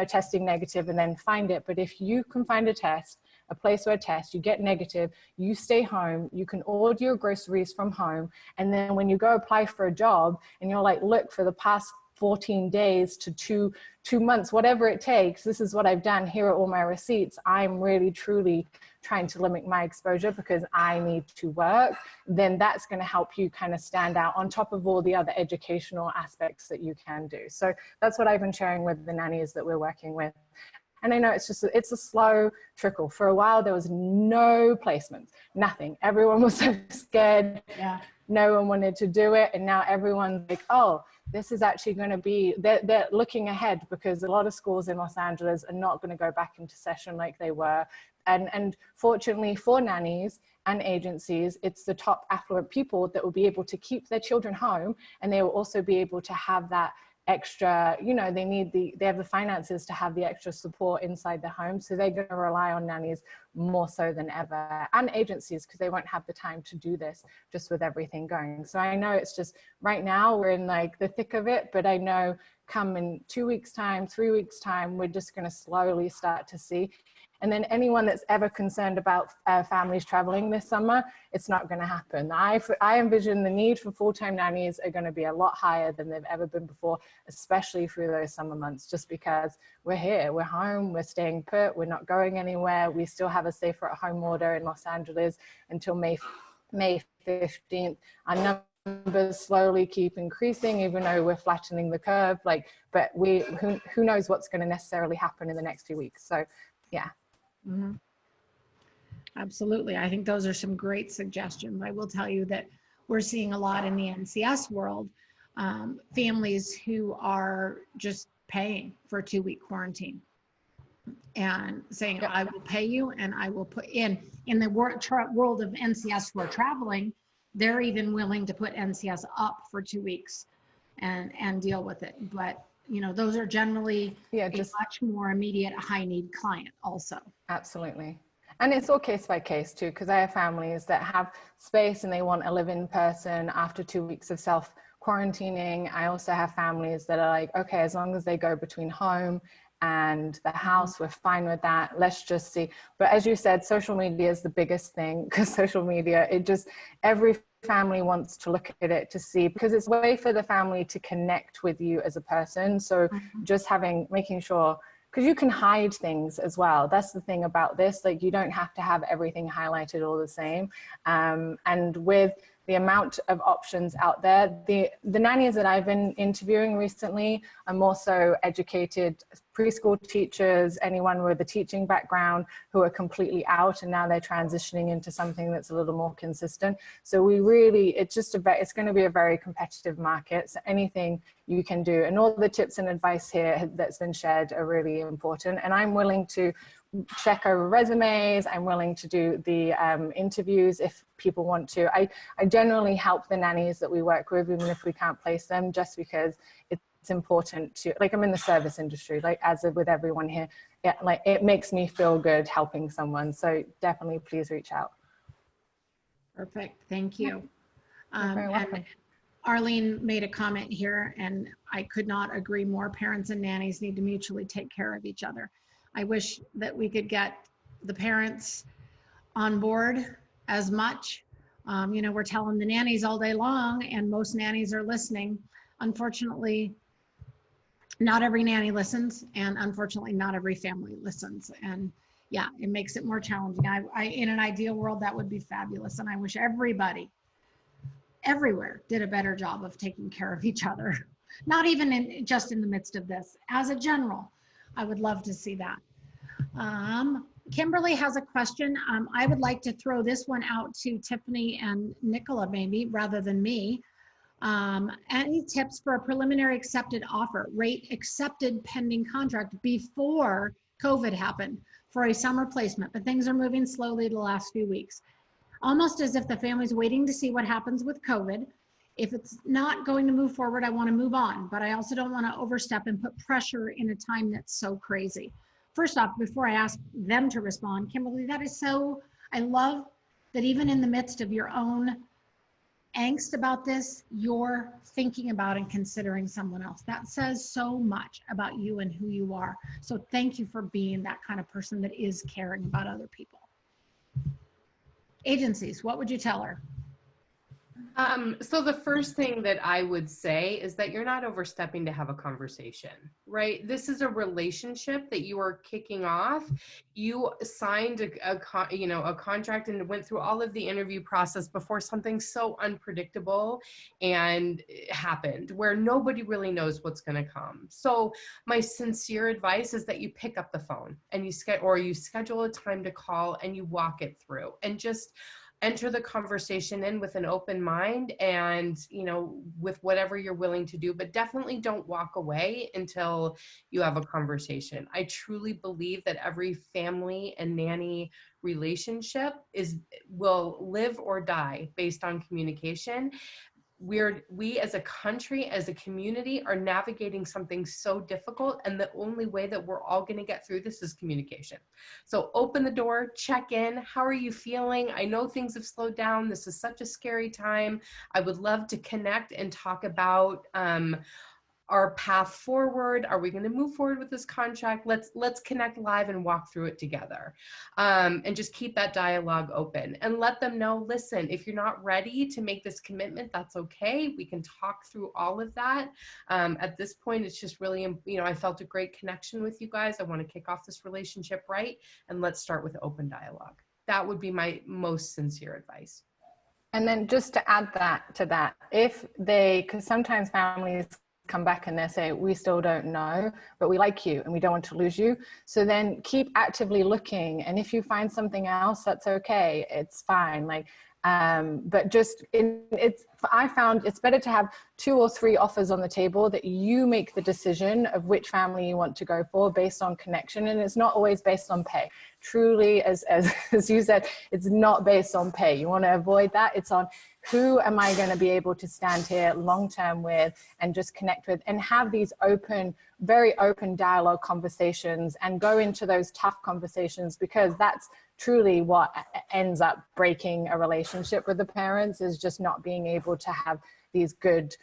testing negative and then find it. But if you can find a test, a place where test, you get negative, you stay home, you can order your groceries from home. And then when you go apply for a job and you're like, look, for the past 14 days to two months, whatever it takes, this is what I've done. Here are all my receipts. I'm really, truly trying to limit my exposure because I need to work. Then that's going to help you kind of stand out on top of all the other educational aspects that you can do. So that's what I've been sharing with the nannies that we're working with. And I know it's a slow trickle. For a while, there was no placements, nothing. Everyone was so scared. Yeah. No one wanted to do it. And now everyone's like, oh, this is actually going to be, they're looking ahead, because a lot of schools in Los Angeles are not going to go back into session like they were. And fortunately for nannies and agencies, it's the top affluent people that will be able to keep their children home, and they will also be able to have that extra, you know, they have the finances to have the extra support inside the home. So they're going to rely on nannies more so than ever, and agencies, because they won't have the time to do this just with everything going. So I know it's just right now we're in like the thick of it, but I know come in 2 weeks time, 3 weeks time, we're just going to slowly start to see. And then anyone that's ever concerned about families traveling this summer, it's not going to happen. I envision the need for full-time nannies are going to be a lot higher than they've ever been before, especially through those summer months, just because we're here, we're home, we're staying put, we're not going anywhere. We still have a safer at home order in Los Angeles until May 15th. Our numbers slowly keep increasing, even though we're flattening the curve. But who knows what's going to necessarily happen in the next few weeks. So yeah. Mm-hmm. Absolutely. I think those are some great suggestions. I will tell you that we're seeing a lot in the NCS world, families who are just paying for a 2-week quarantine and saying, I will pay you, and I will put in the world of NCS who are traveling, they're even willing to put NCS up for 2 weeks and deal with it. But you know, those are generally a much more immediate high need client also. Absolutely. And it's all case by case too, because I have families that have space and they want a live-in person after 2 weeks of self-quarantining. I also have families that are like, okay, as long as they go between home and the house, we're fine with that. Let's just see. But as you said, social media is the biggest thing, because social media, every family wants to look at it to see, because it's a way for the family to connect with you as a person. So just making sure, because you can hide things as well. That's the thing about this. Like, you don't have to have everything highlighted all the same. And with the amount of options out there, the nannies that I've been interviewing recently are more so educated preschool teachers, anyone with a teaching background who are completely out, and now they're transitioning into something that's a little more consistent. So it's going to be a very competitive market. So anything you can do, and all the tips and advice here that's been shared are really important. And I'm willing to check over resumes. I'm willing to do the interviews if people want to. I generally help the nannies that we work with, even if we can't place them, just because it's important to, like, I'm in the service industry, like as with everyone here. Yeah, like it makes me feel good helping someone. So definitely please reach out. Perfect. Thank you. You're very welcome. And Arlene made a comment here, and I could not agree more. Parents and nannies need to mutually take care of each other. I wish that we could get the parents on board as much. You know, we're telling the nannies all day long, and most nannies are listening. Unfortunately, not every nanny listens, and unfortunately, not every family listens. And yeah, it makes it more challenging. In an ideal world, that would be fabulous. And I wish everybody, everywhere, did a better job of taking care of each other. Not even just in the midst of this. As a general, I would love to see that. Kimberly has a question. I would like to throw this one out to Tiffany and Nicola, maybe, rather than me. Any tips for a preliminary accepted offer, rate accepted pending contract before COVID happened for a summer placement, but things are moving slowly the last few weeks. Almost as if the family's waiting to see what happens with COVID. If it's not going to move forward, I want to move on, but I also don't want to overstep and put pressure in a time that's so crazy. First off, before I ask them to respond, Kimberly, that is so, I love that even in the midst of your own angst about this, you're thinking about and considering someone else. That says so much about you and who you are. So thank you for being that kind of person that is caring about other people. Agencies, what would you tell her? So the first thing that I would say is that you're not overstepping to have a conversation, right? This is a relationship that you are kicking off. You signed a contract and went through all of the interview process before something so unpredictable and happened where nobody really knows what's going to come. So my sincere advice is that you pick up the phone and you schedule a time to call and you walk it through and just enter the conversation in with an open mind and, with whatever you're willing to do, but definitely don't walk away until you have a conversation. I truly believe that every family and nanny relationship will live or die based on communication. We as a country, as a community, are navigating something so difficult, and the only way that we're all going to get through this is communication. So open the door, check in. How are you feeling? I know things have slowed down. This is such a scary time. I would love to connect and talk about our path forward. Are we going to move forward with this contract? Let's connect live and walk through it together, and just keep that dialogue open and let them know, listen, if you're not ready to make this commitment, that's okay. We can talk through all of that. At this point, it's just really, I felt a great connection with you guys. I want to kick off this relationship right, and let's start with open dialogue. That would be my most sincere advice. And then just to add that to that, because sometimes families come back and they say, we still don't know, but we like you and we don't want to lose you. So then keep actively looking. And if you find something else, that's okay. It's fine. But I found it's better to have 2 or 3 offers on the table, that you make the decision of which family you want to go for based on connection. And it's not always based on pay. Truly, as you said, it's not based on pay. You want to avoid that. It's on who am I going to be able to stand here long-term with and just connect with, and have these very open dialogue conversations and go into those tough conversations, because that's truly what ends up breaking a relationship with the parents, is just not being able to have these good,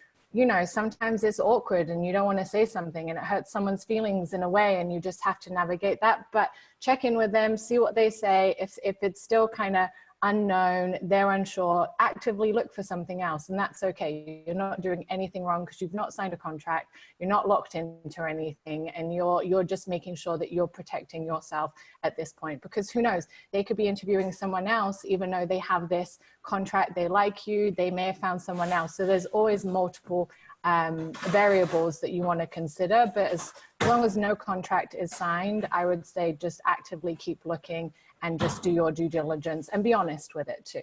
sometimes it's awkward and you don't want to say something and it hurts someone's feelings in a way, and you just have to navigate that. But check in with them, see what they say. If it's still kind of unknown, they're unsure, actively look for something else, and that's okay. You're not doing anything wrong because you've not signed a contract, you're not locked into anything, and you're just making sure that you're protecting yourself at this point, because who knows, they could be interviewing someone else even though they have this contract, they like you, they may have found someone else. So there's always multiple variables that you want to consider, but as long as no contract is signed, I would say just actively keep looking and just do your due diligence and be honest with it too.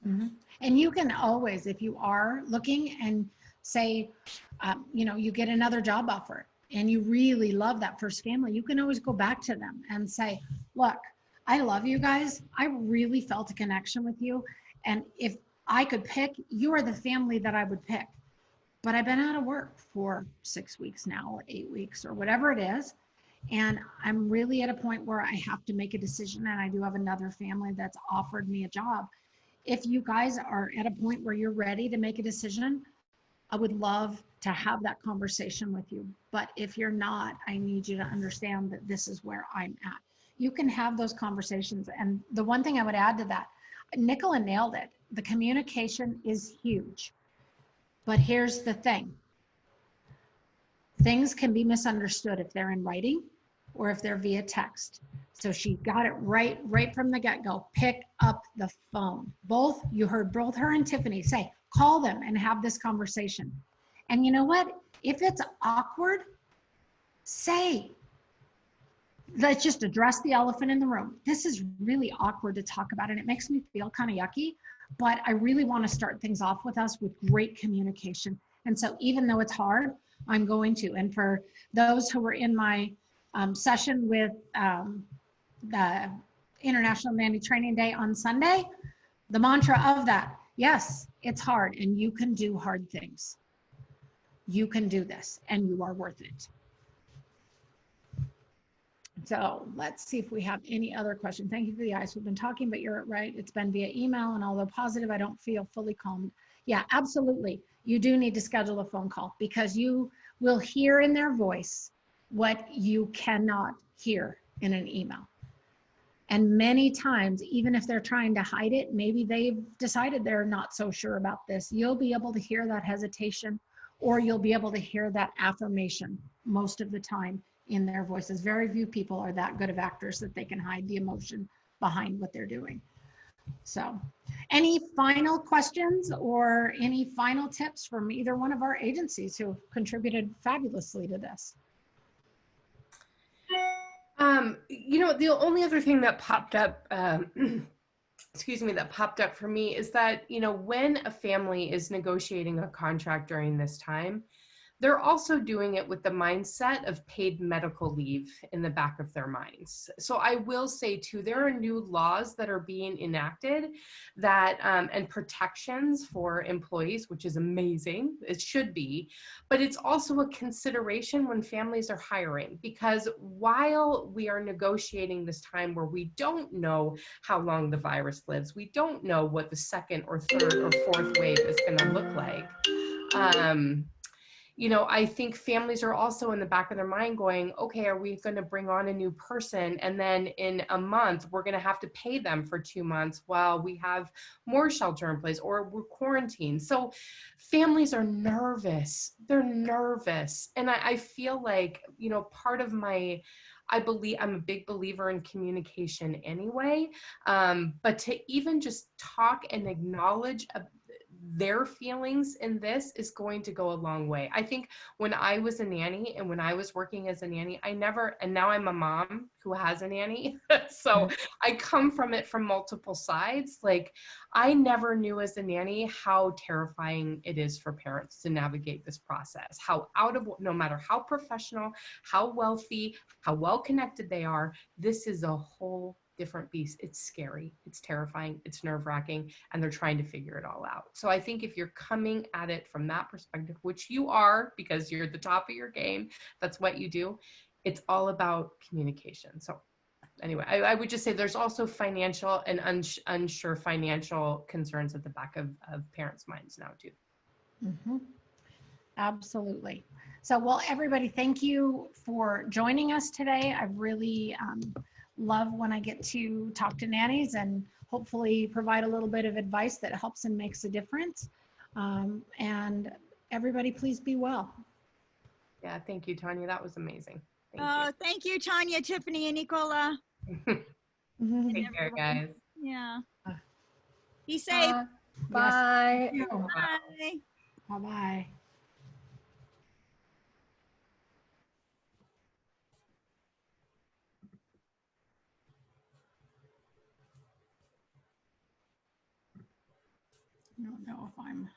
Mm-hmm. And you can always, if you are looking and say, you get another job offer and you really love that first family, you can always go back to them and say, look, I love you guys. I really felt a connection with you. And if I could pick, you are the family that I would pick. But I've been out of work for 6 weeks now, or 8 weeks, or whatever it is. And I'm really at a point where I have to make a decision, and I do have another family that's offered me a job. If you guys are at a point where you're ready to make a decision, I would love to have that conversation with you. But if you're not, I need you to understand that this is where I'm at. You can have those conversations. And the one thing I would add to that, Nicola nailed it. The communication is huge. But here's the thing. Things can be misunderstood if they're in writing or if they're via text. So she got it right from the get-go. Pick up the phone. You heard both her and Tiffany say, call them and have this conversation. And you know what? If it's awkward, let's just address the elephant in the room. This is really awkward to talk about, and it makes me feel kind of yucky, but I really want to start things off with us with great communication. And so even though it's hard, I'm going to. And for those who were in my session with the International Nanny Training Day on Sunday, the mantra of that, yes, it's hard and you can do hard things. You can do this and you are worth it. So let's see if we have any other questions. Thank you for the eyes. We've been talking, but you're right. It's been via email, and although positive, I don't feel fully calmed. Yeah, absolutely. You do need to schedule a phone call, because you will hear in their voice what you cannot hear in an email. And many times, even if they're trying to hide it, maybe they've decided they're not so sure about this. You'll be able to hear that hesitation, or you'll be able to hear that affirmation most of the time in their voices. Very few people are that good of actors that they can hide the emotion behind what they're doing. So, any final questions or any final tips from either one of our agencies who contributed fabulously to this? You know, the only other thing that popped up, excuse me, that popped up for me is that, you know, when a family is negotiating a contract during this time, they're also doing it with the mindset of paid medical leave in the back of their minds. So I will say too, there are new laws that are being enacted that, and protections for employees, which is amazing. It should be, but it's also a consideration when families are hiring, because while we are negotiating this time where we don't know how long the virus lives, we don't know what the second or third or fourth wave is going to look like. You know, I think families are also in the back of their mind going, okay, are we going to bring on a new person? And then in a month, we're going to have to pay them for 2 months while we have more shelter in place or we're quarantined. So families are nervous. They're nervous. And I feel like, you know, part of my, I'm a big believer in communication anyway. But to even just talk and acknowledge their feelings in this is going to go a long way. I think when I was a nanny and when I was working as a nanny, and now I'm a mom who has a nanny. So I come from it from multiple sides. Like, I never knew as a nanny how terrifying it is for parents to navigate this process, no matter how professional, how wealthy, how well connected they are, this is a whole different beast. It's scary, it's terrifying, it's nerve-wracking, and they're trying to figure it all out. So I think if you're coming at it from that perspective, which you are because you're at the top of your game, that's what you do, it's all about communication. So anyway, I would just say there's also financial and unsure financial concerns at the back of parents' minds now too. Mm-hmm. Absolutely. So, well, everybody, thank you for joining us today. I really love when I get to talk to nannies and hopefully provide a little bit of advice that helps and makes a difference. And everybody, please be well. Yeah, thank you, Tonya. That was amazing. Thank you. Thank you, Tonya, Tiffany, and Nicola. Take care, guys. Yeah. Be safe. Bye. Yes, Bye. bye-bye. I don't know if I'm